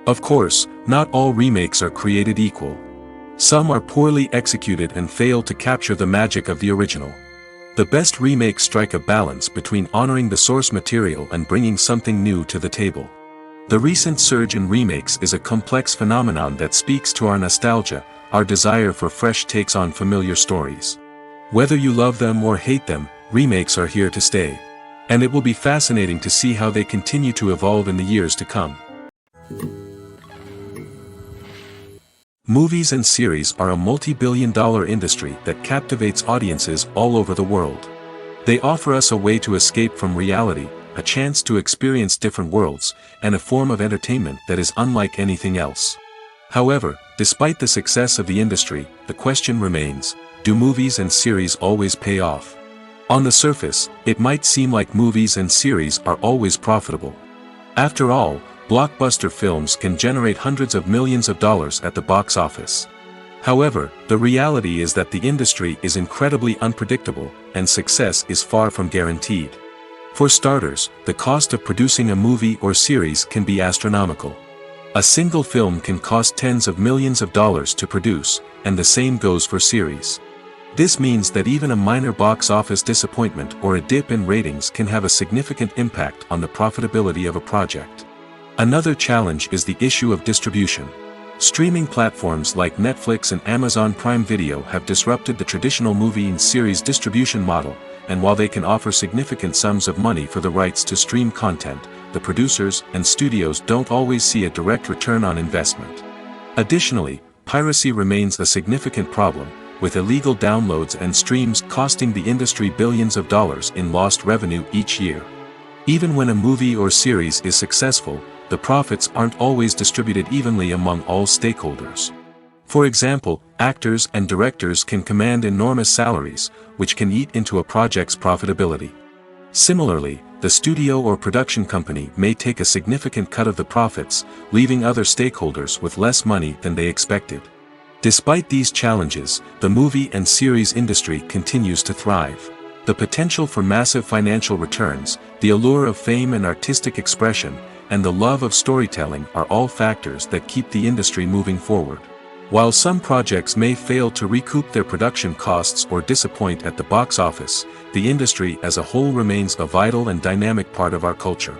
Of course, not all remakes are created equal. Some are poorly executed and fail to capture the magic of the original. The best remakes strike a balance between honoring the source material and bringing something new to the table. The recent surge in remakes is a complex phenomenon that speaks to our nostalgia, our desire for fresh takes on familiar stories. Whether you love them or hate them, remakes are here to stay. And it will be fascinating to see how they continue to evolve in the years to come. Movies and series are a multi-billion-dollar industry that captivates audiences all over the world. They offer us a way to escape from reality, a chance to experience different worlds, and a form of entertainment that is unlike anything else. However, despite the success of the industry, the question remains, do movies and series always pay off? On the surface, it might seem like movies and series are always profitable. After all, blockbuster films can generate hundreds of millions of dollars at the box office. However, the reality is that the industry is incredibly unpredictable, and success is far from guaranteed. For starters, the cost of producing a movie or series can be astronomical. A single film can cost tens of millions of dollars to produce, and the same goes for series. This means that even a minor box office disappointment or a dip in ratings can have a significant impact on the profitability of a project. Another challenge is the issue of distribution. Streaming platforms like Netflix and Amazon Prime Video have disrupted the traditional movie and series distribution model, and while they can offer significant sums of money for the rights to stream content, the producers and studios don't always see a direct return on investment. Additionally, piracy remains a significant problem, with illegal downloads and streams costing the industry billions of dollars in lost revenue each year. Even when a movie or series is successful, the profits aren't always distributed evenly among all stakeholders. For example, actors and directors can command enormous salaries, which can eat into a project's profitability. Similarly, the studio or production company may take a significant cut of the profits, leaving other stakeholders with less money than they expected. Despite these challenges, the movie and series industry continues to thrive. The potential for massive financial returns, the allure of fame and artistic expression, and the love of storytelling are all factors that keep the industry moving forward. While some projects may fail to recoup their production costs or disappoint at the box office, the industry as a whole remains a vital and dynamic part of our culture.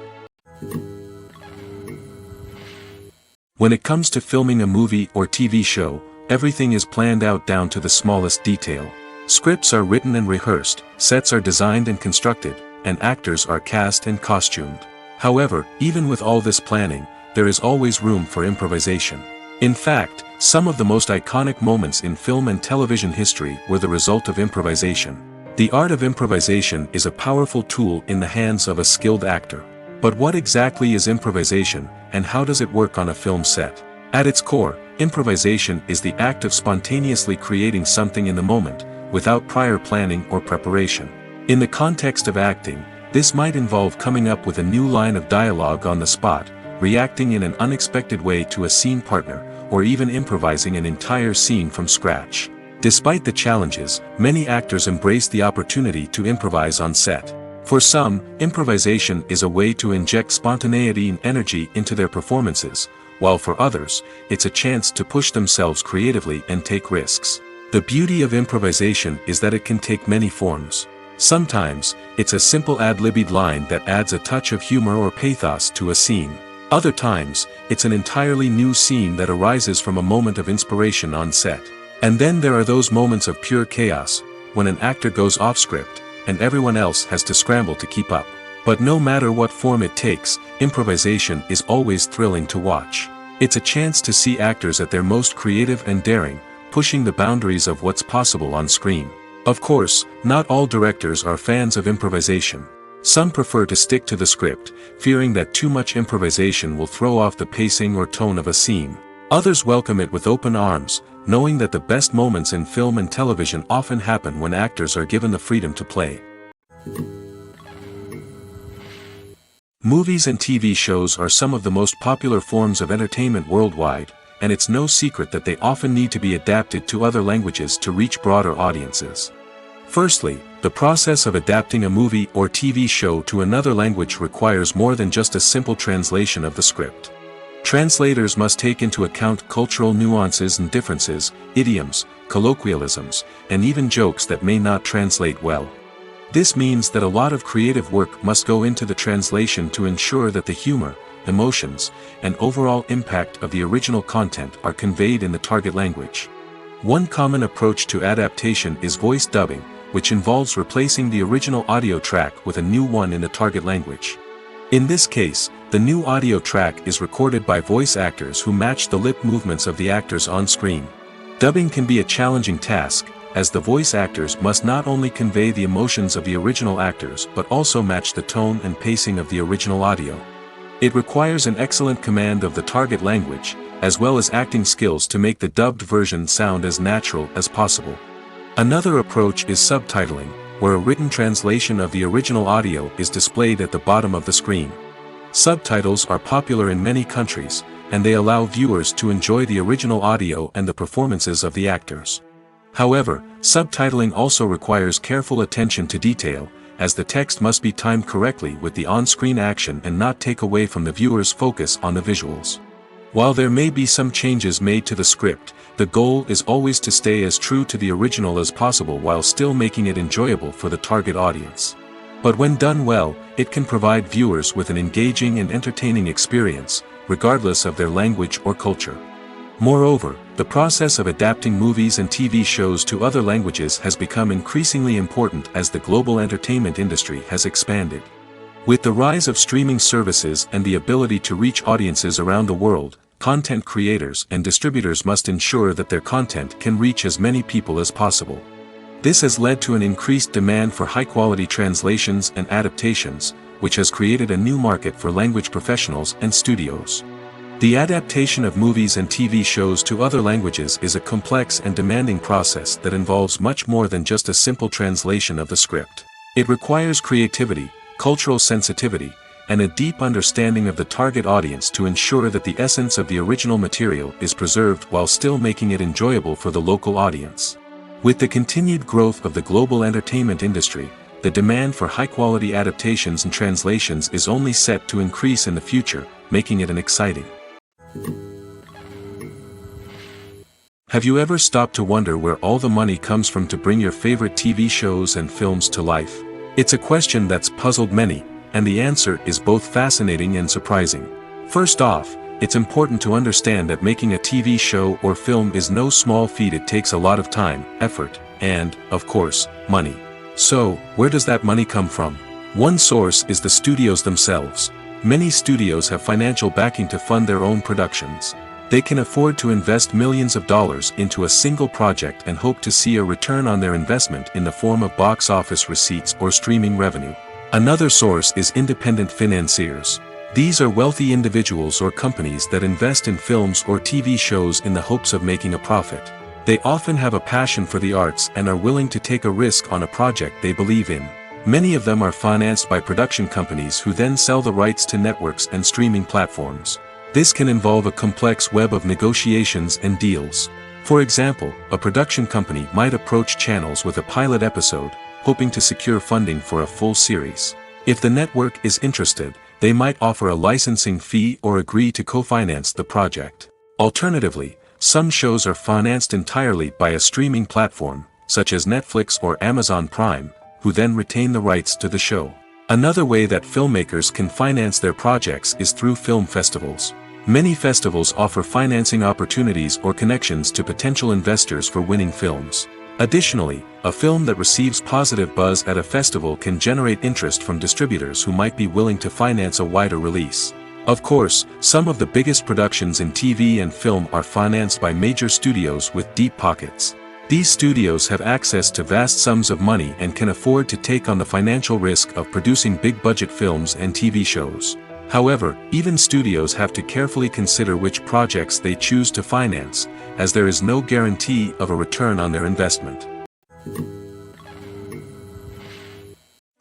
When it comes to filming a movie or TV show, everything is planned out down to the smallest detail. Scripts are written and rehearsed, sets are designed and constructed, and actors are cast and costumed. However, even with all this planning, there is always room for improvisation. In fact, some of the most iconic moments in film and television history were the result of improvisation. The art of improvisation is a powerful tool in the hands of a skilled actor. But what exactly is improvisation, and how does it work on a film set? At its core, improvisation is the act of spontaneously creating something in the moment, without prior planning or preparation. In the context of acting, this might involve coming up with a new line of dialogue on the spot, reacting in an unexpected way to a scene partner, or even improvising an entire scene from scratch. Despite the challenges, many actors embrace the opportunity to improvise on set. For some, improvisation is a way to inject spontaneity and energy into their performances, while for others, it's a chance to push themselves creatively and take risks. The beauty of improvisation is that it can take many forms. Sometimes, it's a simple ad-libbed line that adds a touch of humor or pathos to a scene. Other times, it's an entirely new scene that arises from a moment of inspiration on set. And then there are those moments of pure chaos, when an actor goes off script, and everyone else has to scramble to keep up. But no matter what form it takes, improvisation is always thrilling to watch. It's a chance to see actors at their most creative and daring, pushing the boundaries of what's possible on screen. Of course, not all directors are fans of improvisation. Some prefer to stick to the script, fearing that too much improvisation will throw off the pacing or tone of a scene. Others welcome it with open arms, knowing that the best moments in film and television often happen when actors are given the freedom to play. Movies and TV shows are some of the most popular forms of entertainment worldwide, and it's no secret that they often need to be adapted to other languages to reach broader audiences. Firstly, the process of adapting a movie or TV show to another language requires more than just a simple translation of the script. Translators must take into account cultural nuances and differences, idioms, colloquialisms, and even jokes that may not translate well. This means that a lot of creative work must go into the translation to ensure that the humor, emotions, and overall impact of the original content are conveyed in the target language. One common approach to adaptation is voice dubbing, which involves replacing the original audio track with a new one in the target language. In this case, the new audio track is recorded by voice actors who match the lip movements of the actors on screen. Dubbing can be a challenging task, as the voice actors must not only convey the emotions of the original actors but also match the tone and pacing of the original audio. It requires an excellent command of the target language, as well as acting skills to make the dubbed version sound as natural as possible. Another approach is subtitling, where a written translation of the original audio is displayed at the bottom of the screen. Subtitles are popular in many countries, and they allow viewers to enjoy the original audio and the performances of the actors. However, subtitling also requires careful attention to detail, as the text must be timed correctly with the on-screen action and not take away from the viewer's focus on the visuals. While there may be some changes made to the script, the goal is always to stay as true to the original as possible while still making it enjoyable for the target audience. But when done well, it can provide viewers with an engaging and entertaining experience, regardless of their language or culture. Moreover, the process of adapting movies and TV shows to other languages has become increasingly important as the global entertainment industry has expanded. With the rise of streaming services and the ability to reach audiences around the world, content creators and distributors must ensure that their content can reach as many people as possible. This has led to an increased demand for high-quality translations and adaptations, which has created a new market for language professionals and studios. The adaptation of movies and TV shows to other languages is a complex and demanding process that involves much more than just a simple translation of the script. It requires creativity, cultural sensitivity, and a deep understanding of the target audience to ensure that the essence of the original material is preserved while still making it enjoyable for the local audience. With the continued growth of the global entertainment industry, the demand for high-quality adaptations and translations is only set to increase in the future, making it an exciting. Have you ever stopped to wonder where all the money comes from to bring your favorite TV shows and films to life? It's a question that's puzzled many, and the answer is both fascinating and surprising. First off, it's important to understand that making a TV show or film is no small feat. It takes a lot of time, effort, and, of course, money. So, where does that money come from? One source is the studios themselves. Many studios have financial backing to fund their own productions. They can afford to invest millions of dollars into a single project and hope to see a return on their investment in the form of box office receipts or streaming revenue. Another source is independent financiers. These are wealthy individuals or companies that invest in films or TV shows in the hopes of making a profit. They often have a passion for the arts and are willing to take a risk on a project they believe in. Many of them are financed by production companies who then sell the rights to networks and streaming platforms. This can involve a complex web of negotiations and deals. For example, a production company might approach channels with a pilot episode, hoping to secure funding for a full series. If the network is interested, they might offer a licensing fee or agree to co-finance the project. Alternatively, some shows are financed entirely by a streaming platform, such as Netflix or Amazon Prime, who then retain the rights to the show. Another way that filmmakers can finance their projects is through film festivals. Many festivals offer financing opportunities or connections to potential investors for winning films. Additionally, a film that receives positive buzz at a festival can generate interest from distributors who might be willing to finance a wider release. Of course, some of the biggest productions in TV and film are financed by major studios with deep pockets. These studios have access to vast sums of money and can afford to take on the financial risk of producing big-budget films and TV shows. However, even studios have to carefully consider which projects they choose to finance, as there is no guarantee of a return on their investment.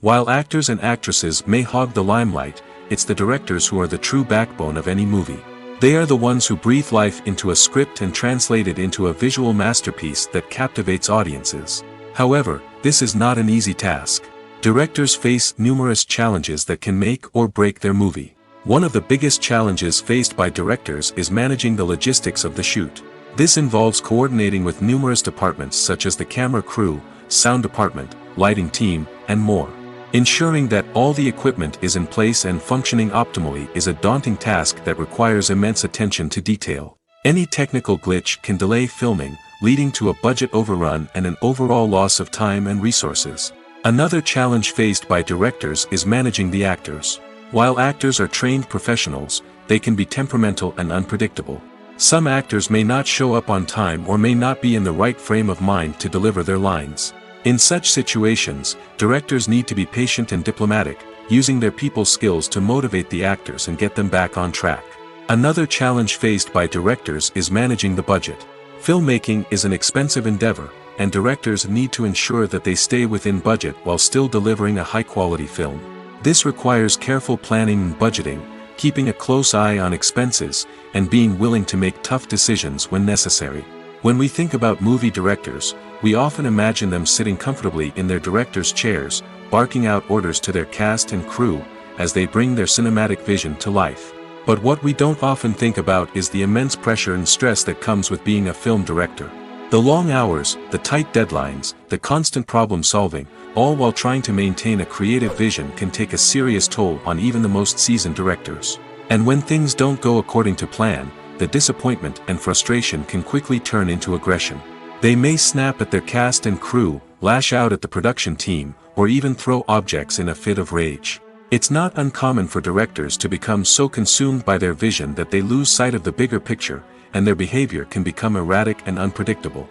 While actors and actresses may hog the limelight, it's the directors who are the true backbone of any movie. They are the ones who breathe life into a script and translate it into a visual masterpiece that captivates audiences. However, this is not an easy task. Directors face numerous challenges that can make or break their movie. One of the biggest challenges faced by directors is managing the logistics of the shoot. This involves coordinating with numerous departments such as the camera crew, sound department, lighting team, and more. Ensuring that all the equipment is in place and functioning optimally is a daunting task that requires immense attention to detail. Any technical glitch can delay filming, leading to a budget overrun and an overall loss of time and resources. Another challenge faced by directors is managing the actors. While actors are trained professionals, they can be temperamental and unpredictable. Some actors may not show up on time or may not be in the right frame of mind to deliver their lines. In such situations, directors need to be patient and diplomatic, using their people skills to motivate the actors and get them back on track. Another challenge faced by directors is managing the budget. Filmmaking is an expensive endeavor, and directors need to ensure that they stay within budget while still delivering a high-quality film. This requires careful planning and budgeting, keeping a close eye on expenses, and being willing to make tough decisions when necessary. When we think about movie directors, we often imagine them sitting comfortably in their director's chairs, barking out orders to their cast and crew, as they bring their cinematic vision to life. But what we don't often think about is the immense pressure and stress that comes with being a film director. The long hours, the tight deadlines, the constant problem solving, all while trying to maintain a creative vision can take a serious toll on even the most seasoned directors. And when things don't go according to plan, the disappointment and frustration can quickly turn into aggression. They may snap at their cast and crew, lash out at the production team, or even throw objects in a fit of rage. It's not uncommon for directors to become so consumed by their vision that they lose sight of the bigger picture, and their behavior can become erratic and unpredictable.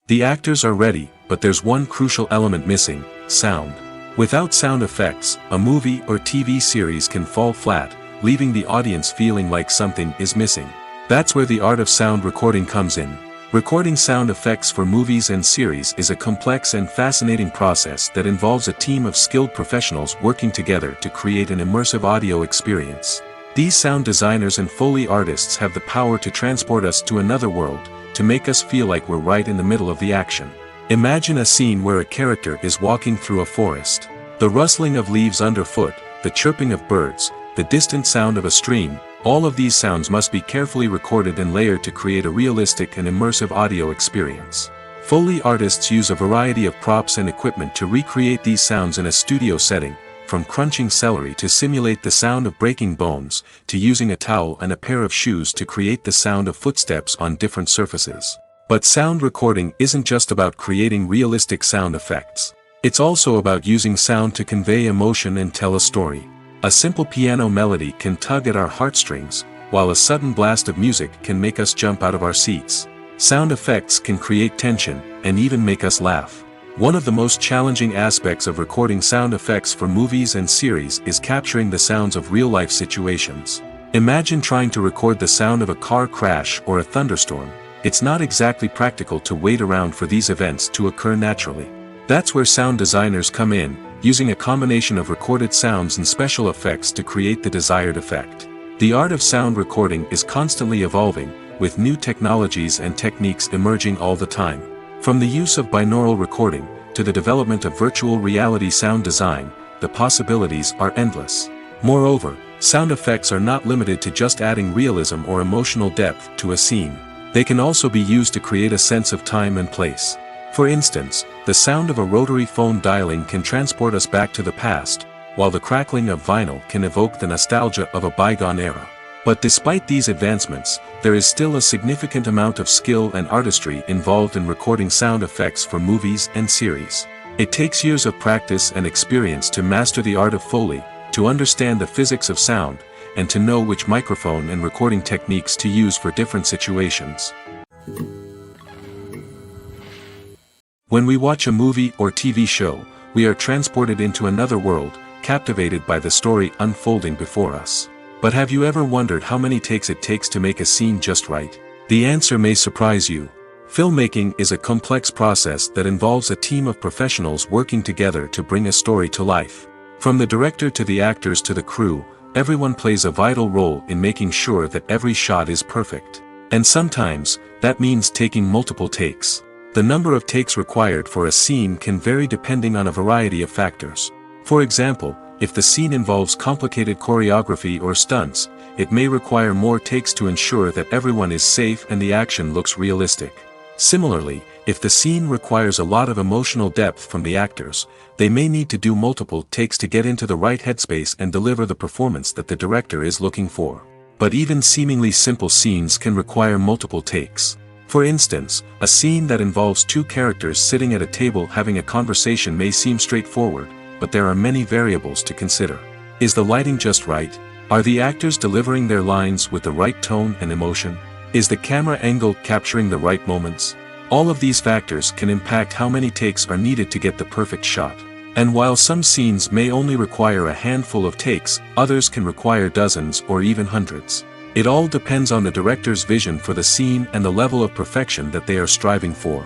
The actors are ready, but there's one crucial element missing: sound. Without sound effects, a movie or TV series can fall flat, leaving the audience feeling like something is missing. That's where the art of sound recording comes in. Recording sound effects for movies and series is a complex and fascinating process that involves a team of skilled professionals working together to create an immersive audio experience. These sound designers and Foley artists have the power to transport us to another world, to make us feel like we're right in the middle of the action. Imagine a scene where a character is walking through a forest. The rustling of leaves underfoot, the chirping of birds, the distant sound of a stream, all of these sounds must be carefully recorded and layered to create a realistic and immersive audio experience. Foley artists use a variety of props and equipment to recreate these sounds in a studio setting, from crunching celery to simulate the sound of breaking bones, to using a towel and a pair of shoes to create the sound of footsteps on different surfaces. But sound recording isn't just about creating realistic sound effects. It's also about using sound to convey emotion and tell a story. A simple piano melody can tug at our heartstrings, while a sudden blast of music can make us jump out of our seats. Sound effects can create tension, and even make us laugh. One of the most challenging aspects of recording sound effects for movies and series is capturing the sounds of real-life situations. Imagine trying to record the sound of a car crash or a thunderstorm. It's not exactly practical to wait around for these events to occur naturally. That's where sound designers come in, using a combination of recorded sounds and special effects to create the desired effect. The art of sound recording is constantly evolving, with new technologies and techniques emerging all the time. From the use of binaural recording, to the development of virtual reality sound design, the possibilities are endless. Moreover, sound effects are not limited to just adding realism or emotional depth to a scene. They can also be used to create a sense of time and place. For instance, the sound of a rotary phone dialing can transport us back to the past, while the crackling of vinyl can evoke the nostalgia of a bygone era. But despite these advancements, there is still a significant amount of skill and artistry involved in recording sound effects for movies and series. It takes years of practice and experience to master the art of Foley, to understand the physics of sound, and to know which microphone and recording techniques to use for different situations. When we watch a movie or TV show, we are transported into another world, captivated by the story unfolding before us. But have you ever wondered how many takes it takes to make a scene just right? The answer may surprise you. Filmmaking is a complex process that involves a team of professionals working together to bring a story to life. From the director to the actors to the crew, everyone plays a vital role in making sure that every shot is perfect. And sometimes, that means taking multiple takes. The number of takes required for a scene can vary depending on a variety of factors. For example, if the scene involves complicated choreography or stunts, it may require more takes to ensure that everyone is safe and the action looks realistic. Similarly, if the scene requires a lot of emotional depth from the actors, they may need to do multiple takes to get into the right headspace and deliver the performance that the director is looking for. But even seemingly simple scenes can require multiple takes. For instance, a scene that involves two characters sitting at a table having a conversation may seem straightforward, but there are many variables to consider. Is the lighting just right? Are the actors delivering their lines with the right tone and emotion? Is the camera angle capturing the right moments? All of these factors can impact how many takes are needed to get the perfect shot. And while some scenes may only require a handful of takes, others can require dozens or even hundreds. It all depends on the director's vision for the scene and the level of perfection that they are striving for.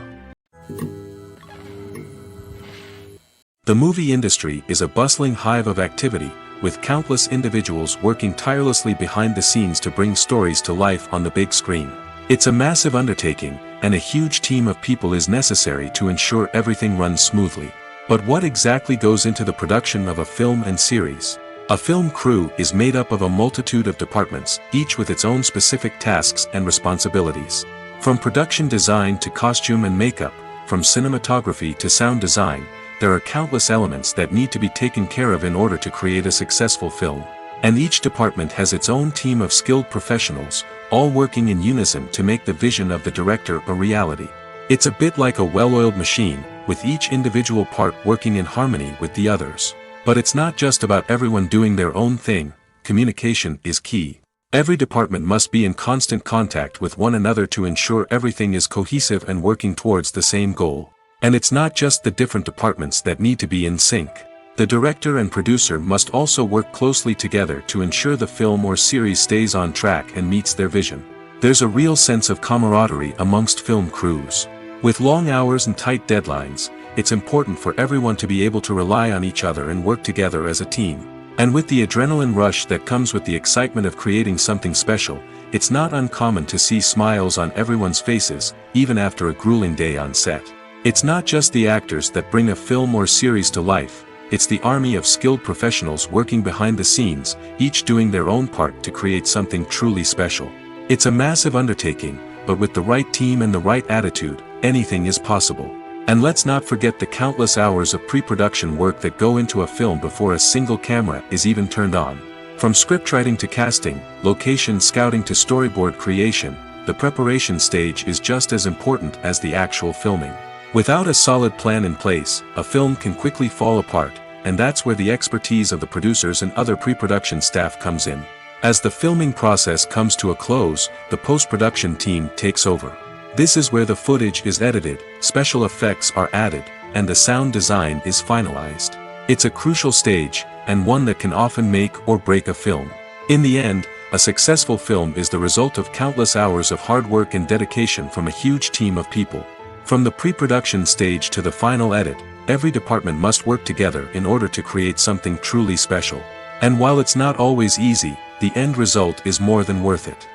The movie industry is a bustling hive of activity, with countless individuals working tirelessly behind the scenes to bring stories to life on the big screen. It's a massive undertaking, and a huge team of people is necessary to ensure everything runs smoothly. But what exactly goes into the production of a film and series? A film crew is made up of a multitude of departments, each with its own specific tasks and responsibilities. From production design to costume and makeup, from cinematography to sound design, there are countless elements that need to be taken care of in order to create a successful film. And each department has its own team of skilled professionals, all working in unison to make the vision of the director a reality. It's a bit like a well-oiled machine, with each individual part working in harmony with the others. But it's not just about everyone doing their own thing. Communication is key. Every department must be in constant contact with one another to ensure everything is cohesive and working towards the same goal. And it's not just the different departments that need to be in sync. The director and producer must also work closely together to ensure the film or series stays on track and meets their vision. There's a real sense of camaraderie amongst film crews. With long hours and tight deadlines, it's important for everyone to be able to rely on each other and work together as a team. And with the adrenaline rush that comes with the excitement of creating something special, it's not uncommon to see smiles on everyone's faces, even after a grueling day on set. It's not just the actors that bring a film or series to life, it's the army of skilled professionals working behind the scenes, each doing their own part to create something truly special. It's a massive undertaking, but with the right team and the right attitude, anything is possible. And let's not forget the countless hours of pre-production work that go into a film before a single camera is even turned on. From scriptwriting to casting, location scouting to storyboard creation, the preparation stage is just as important as the actual filming. Without a solid plan in place, a film can quickly fall apart, and that's where the expertise of the producers and other pre-production staff comes in. As the filming process comes to a close, the post-production team takes over. This is where the footage is edited, special effects are added, and the sound design is finalized. It's a crucial stage, and one that can often make or break a film. In the end, a successful film is the result of countless hours of hard work and dedication from a huge team of people. From the pre-production stage to the final edit, every department must work together in order to create something truly special. And while it's not always easy, the end result is more than worth it.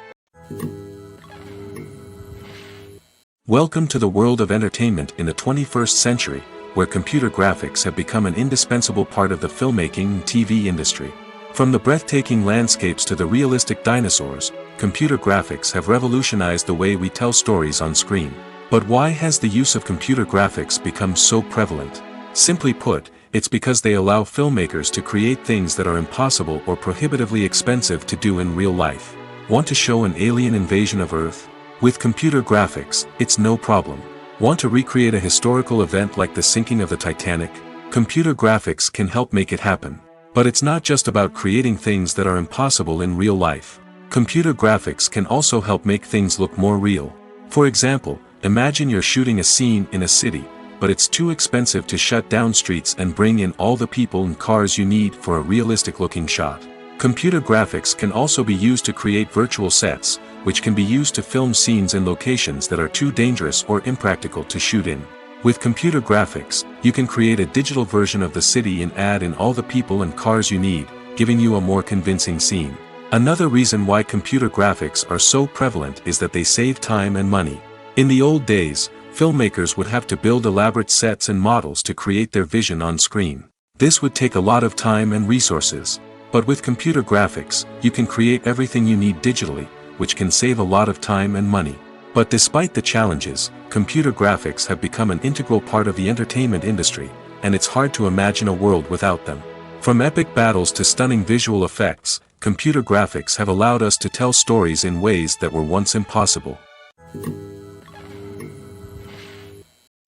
Welcome to the world of entertainment in the 21st century, where computer graphics have become an indispensable part of the filmmaking and TV industry. From the breathtaking landscapes to the realistic dinosaurs, computer graphics have revolutionized the way we tell stories on screen. But why has the use of computer graphics become so prevalent? Simply put, it's because they allow filmmakers to create things that are impossible or prohibitively expensive to do in real life. Want to show an alien invasion of Earth? With computer graphics, it's no problem. Want to recreate a historical event like the sinking of the Titanic? Computer graphics can help make it happen. But it's not just about creating things that are impossible in real life. Computer graphics can also help make things look more real. For example, imagine you're shooting a scene in a city, but it's too expensive to shut down streets and bring in all the people and cars you need for a realistic-looking shot. Computer graphics can also be used to create virtual sets, which can be used to film scenes in locations that are too dangerous or impractical to shoot in. With computer graphics, you can create a digital version of the city and add in all the people and cars you need, giving you a more convincing scene. Another reason why computer graphics are so prevalent is that they save time and money. In the old days, filmmakers would have to build elaborate sets and models to create their vision on screen. This would take a lot of time and resources. But with computer graphics, you can create everything you need digitally, which can save a lot of time and money. But despite the challenges, computer graphics have become an integral part of the entertainment industry, and it's hard to imagine a world without them. From epic battles to stunning visual effects, computer graphics have allowed us to tell stories in ways that were once impossible.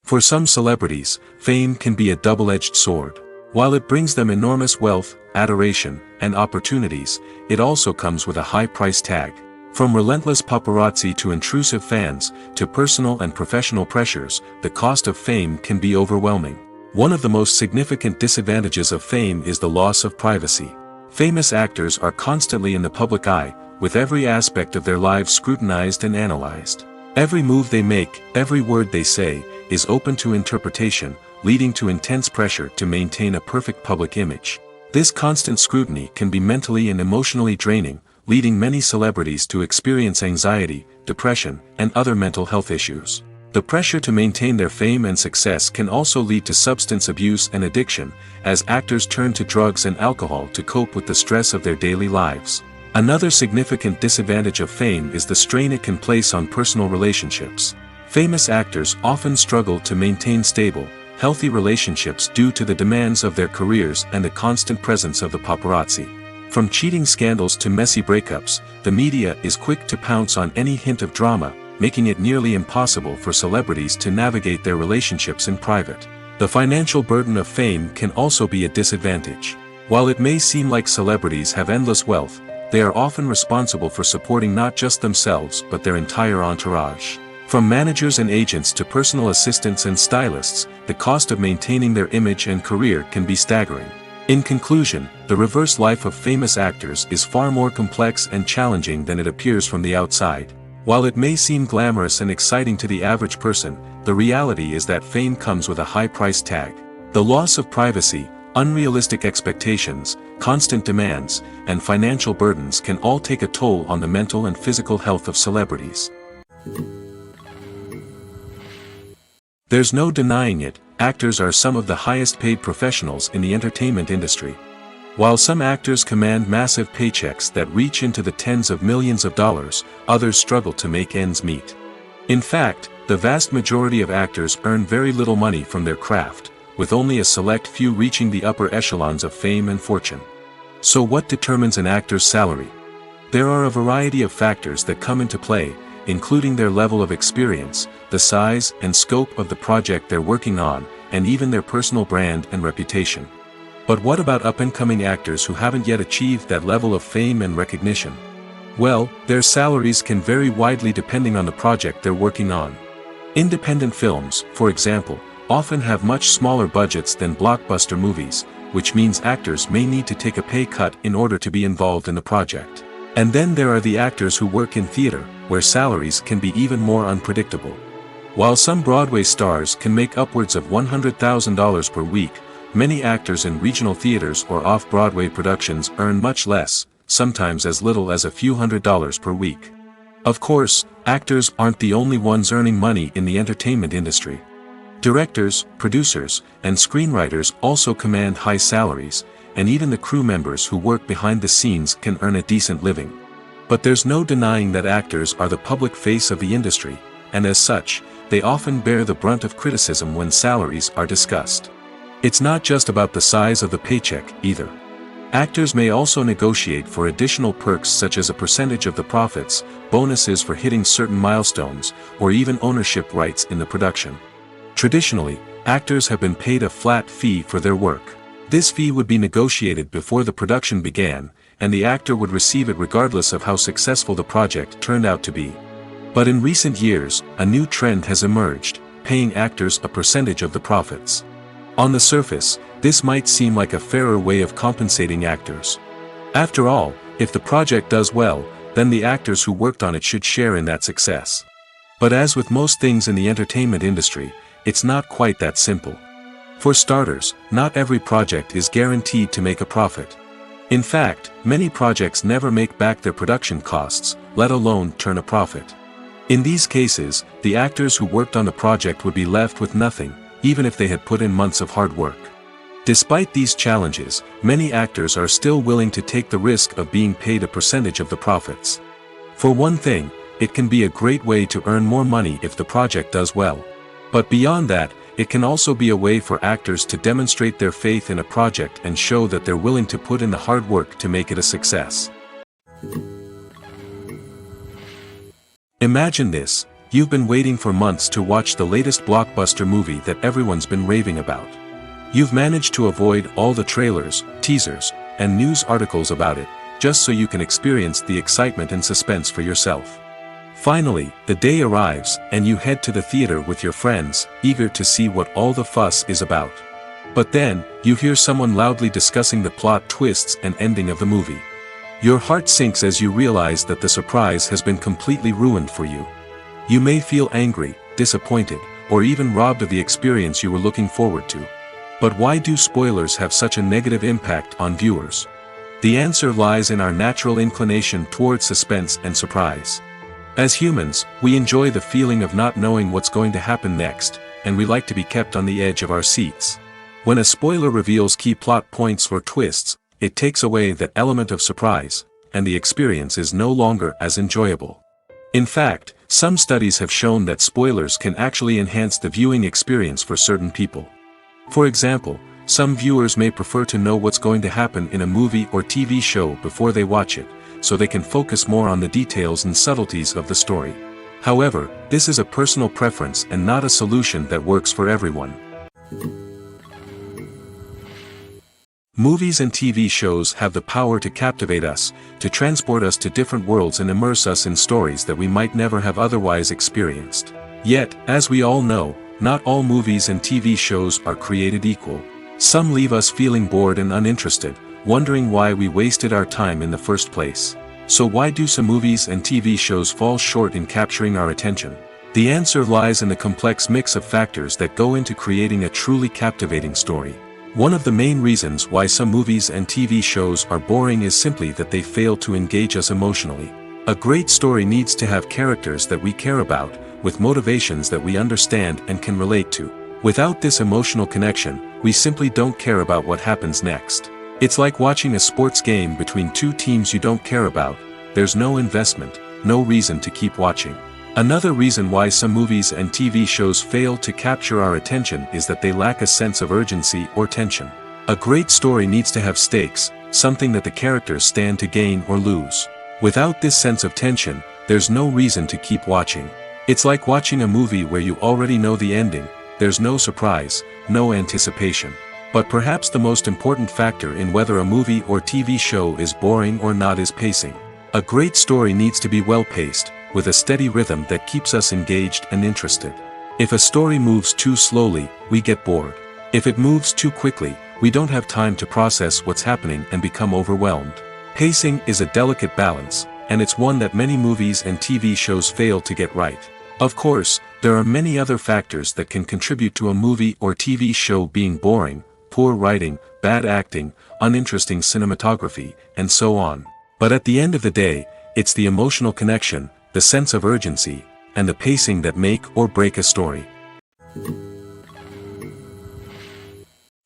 For some celebrities, fame can be a double-edged sword. While it brings them enormous wealth, adoration, and opportunities, it also comes with a high price tag. From relentless paparazzi to intrusive fans, to personal and professional pressures, the cost of fame can be overwhelming. One of the most significant disadvantages of fame is the loss of privacy. Famous actors are constantly in the public eye, with every aspect of their lives scrutinized and analyzed. Every move they make, every word they say, is open to interpretation, leading to intense pressure to maintain a perfect public image. This constant scrutiny can be mentally and emotionally draining, leading many celebrities to experience anxiety, depression, and other mental health issues. The pressure to maintain their fame and success can also lead to substance abuse and addiction, as actors turn to drugs and alcohol to cope with the stress of their daily lives. Another significant disadvantage of fame is the strain it can place on personal relationships. Famous actors often struggle to maintain stable, healthy relationships due to the demands of their careers and the constant presence of the paparazzi. From cheating scandals to messy breakups, the media is quick to pounce on any hint of drama, making it nearly impossible for celebrities to navigate their relationships in private. The financial burden of fame can also be a disadvantage. While it may seem like celebrities have endless wealth, they are often responsible for supporting not just themselves but their entire entourage. From managers and agents to personal assistants and stylists, the cost of maintaining their image and career can be staggering. In conclusion, the reverse life of famous actors is far more complex and challenging than it appears from the outside. While it may seem glamorous and exciting to the average person, the reality is that fame comes with a high price tag. The loss of privacy, unrealistic expectations, constant demands, and financial burdens can all take a toll on the mental and physical health of celebrities. There's no denying it, actors are some of the highest paid professionals in the entertainment industry. While some actors command massive paychecks that reach into the tens of millions of dollars, others struggle to make ends meet. In fact, the vast majority of actors earn very little money from their craft, with only a select few reaching the upper echelons of fame and fortune. So what determines an actor's salary? There are a variety of factors that come into play, including their level of experience, the size and scope of the project they're working on, and even their personal brand and reputation. But what about up-and-coming actors who haven't yet achieved that level of fame and recognition? Well, their salaries can vary widely depending on the project they're working on. Independent films, for example, often have much smaller budgets than blockbuster movies, which means actors may need to take a pay cut in order to be involved in the project. And then there are the actors who work in theater, where salaries can be even more unpredictable. While some Broadway stars can make upwards of $100,000 per week, many actors in regional theaters or off-Broadway productions earn much less, sometimes as little as a few $100s per week. Of course, actors aren't the only ones earning money in the entertainment industry. Directors, producers, and screenwriters also command high salaries, and even the crew members who work behind the scenes can earn a decent living. But there's no denying that actors are the public face of the industry, and as such, they often bear the brunt of criticism when salaries are discussed. It's not just about the size of the paycheck, either. Actors may also negotiate for additional perks such as a percentage of the profits, bonuses for hitting certain milestones, or even ownership rights in the production. Traditionally, actors have been paid a flat fee for their work. This fee would be negotiated before the production began, and the actor would receive it regardless of how successful the project turned out to be. But in recent years, a new trend has emerged, paying actors a percentage of the profits. On the surface, this might seem like a fairer way of compensating actors. After all, if the project does well, then the actors who worked on it should share in that success. But as with most things in the entertainment industry, it's not quite that simple. For starters, not every project is guaranteed to make a profit. In fact, many projects never make back their production costs, let alone turn a profit. In these cases, the actors who worked on the project would be left with nothing, even if they had put in months of hard work. Despite these challenges, many actors are still willing to take the risk of being paid a percentage of the profits. For one thing, it can be a great way to earn more money if the project does well. But beyond that, it can also be a way for actors to demonstrate their faith in a project and show that they're willing to put in the hard work to make it a success. Imagine this: you've been waiting for months to watch the latest blockbuster movie that everyone's been raving about. You've managed to avoid all the trailers, teasers, and news articles about it, just so you can experience the excitement and suspense for yourself. Finally, the day arrives, and you head to the theater with your friends, eager to see what all the fuss is about. But then, you hear someone loudly discussing the plot twists and ending of the movie. Your heart sinks as you realize that the surprise has been completely ruined for you. You may feel angry, disappointed, or even robbed of the experience you were looking forward to. But why do spoilers have such a negative impact on viewers? The answer lies in our natural inclination toward suspense and surprise. As humans, we enjoy the feeling of not knowing what's going to happen next, and we like to be kept on the edge of our seats. When a spoiler reveals key plot points or twists, it takes away that element of surprise, and the experience is no longer as enjoyable. In fact, some studies have shown that spoilers can actually enhance the viewing experience for certain people. For example, some viewers may prefer to know what's going to happen in a movie or TV show before they watch it, so they can focus more on the details and subtleties of the story. However, this is a personal preference and not a solution that works for everyone. Movies and TV shows have the power to captivate us, to transport us to different worlds and immerse us in stories that we might never have otherwise experienced. Yet, as we all know, not all movies and TV shows are created equal. Some leave us feeling bored and uninterested, wondering why we wasted our time in the first place. So why do some movies and TV shows fall short in capturing our attention? The answer lies in the complex mix of factors that go into creating a truly captivating story. One of the main reasons why some movies and TV shows are boring is simply that they fail to engage us emotionally. A great story needs to have characters that we care about, with motivations that we understand and can relate to. Without this emotional connection, we simply don't care about what happens next. It's like watching a sports game between two teams you don't care about. There's no investment, no reason to keep watching. Another reason why some movies and TV shows fail to capture our attention is that they lack a sense of urgency or tension. A great story needs to have stakes, something that the characters stand to gain or lose. Without this sense of tension, there's no reason to keep watching. It's like watching a movie where you already know the ending. There's no surprise, no anticipation. But perhaps the most important factor in whether a movie or TV show is boring or not is pacing. A great story needs to be well-paced, with a steady rhythm that keeps us engaged and interested. If a story moves too slowly, we get bored. If it moves too quickly, we don't have time to process what's happening and become overwhelmed. Pacing is a delicate balance, and it's one that many movies and TV shows fail to get right. Of course, there are many other factors that can contribute to a movie or TV show being boring: poor writing, bad acting, uninteresting cinematography, and so on. But at the end of the day, it's the emotional connection, the sense of urgency, and the pacing that make or break a story.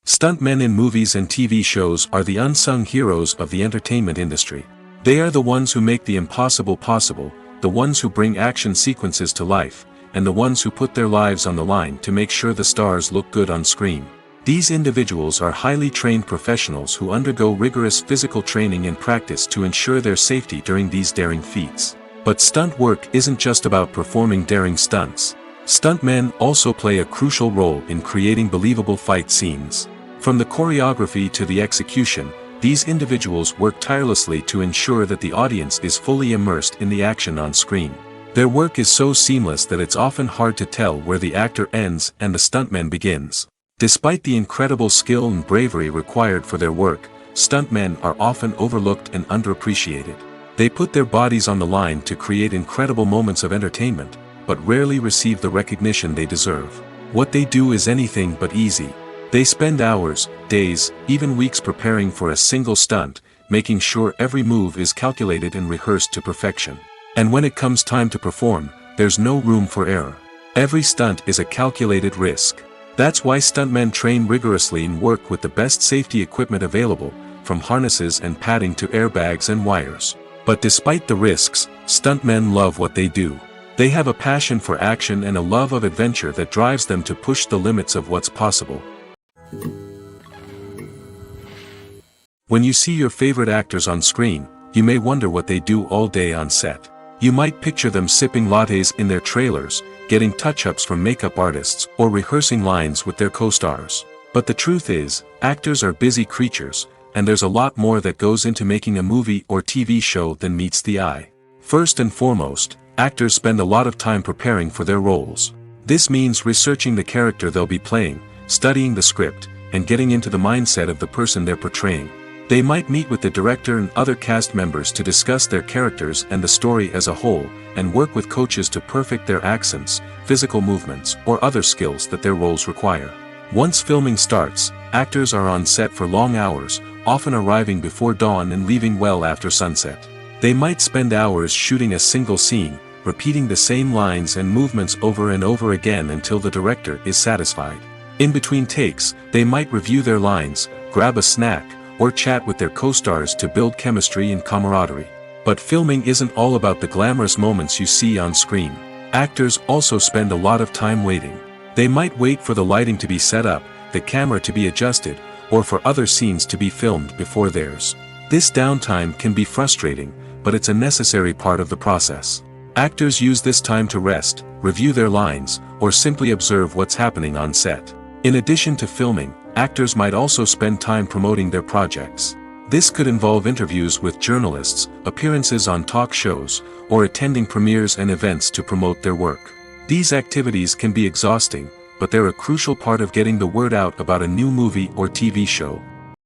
Stuntmen in movies and TV shows are the unsung heroes of the entertainment industry. They are the ones who make the impossible possible, the ones who bring action sequences to life, and the ones who put their lives on the line to make sure the stars look good on screen. These individuals are highly trained professionals who undergo rigorous physical training and practice to ensure their safety during these daring feats. But stunt work isn't just about performing daring stunts. Stuntmen also play a crucial role in creating believable fight scenes. From the choreography to the execution, these individuals work tirelessly to ensure that the audience is fully immersed in the action on screen. Their work is so seamless that it's often hard to tell where the actor ends and the stuntman begins. Despite the incredible skill and bravery required for their work, stuntmen are often overlooked and underappreciated. They put their bodies on the line to create incredible moments of entertainment, but rarely receive the recognition they deserve. What they do is anything but easy. They spend hours, days, even weeks preparing for a single stunt, making sure every move is calculated and rehearsed to perfection. And when it comes time to perform, there's no room for error. Every stunt is a calculated risk. That's why stuntmen train rigorously and work with the best safety equipment available, from harnesses and padding to airbags and wires. But despite the risks, stuntmen love what they do. They have a passion for action and a love of adventure that drives them to push the limits of what's possible. When you see your favorite actors on screen, you may wonder what they do all day on set. You might picture them sipping lattes in their trailers, getting touch-ups from makeup artists, or rehearsing lines with their co-stars. But the truth is, actors are busy creatures, and there's a lot more that goes into making a movie or TV show than meets the eye. First and foremost, actors spend a lot of time preparing for their roles. This means researching the character they'll be playing, studying the script, and getting into the mindset of the person they're portraying. They might meet with the director and other cast members to discuss their characters and the story as a whole, and work with coaches to perfect their accents, physical movements, or other skills that their roles require. Once filming starts, actors are on set for long hours, often arriving before dawn and leaving well after sunset. They might spend hours shooting a single scene, repeating the same lines and movements over and over again until the director is satisfied. In between takes, they might review their lines, grab a snack, or chat with their co-stars to build chemistry and camaraderie. But filming isn't all about the glamorous moments you see on screen. Actors also spend a lot of time waiting. They might wait for the lighting to be set up, the camera to be adjusted, or for other scenes to be filmed before theirs. This downtime can be frustrating, but it's a necessary part of the process. Actors use this time to rest, review their lines, or simply observe what's happening on set. In addition to filming, actors might also spend time promoting their projects. This could involve interviews with journalists, appearances on talk shows, or attending premieres and events to promote their work. These activities can be exhausting, but they're a crucial part of getting the word out about a new movie or TV show.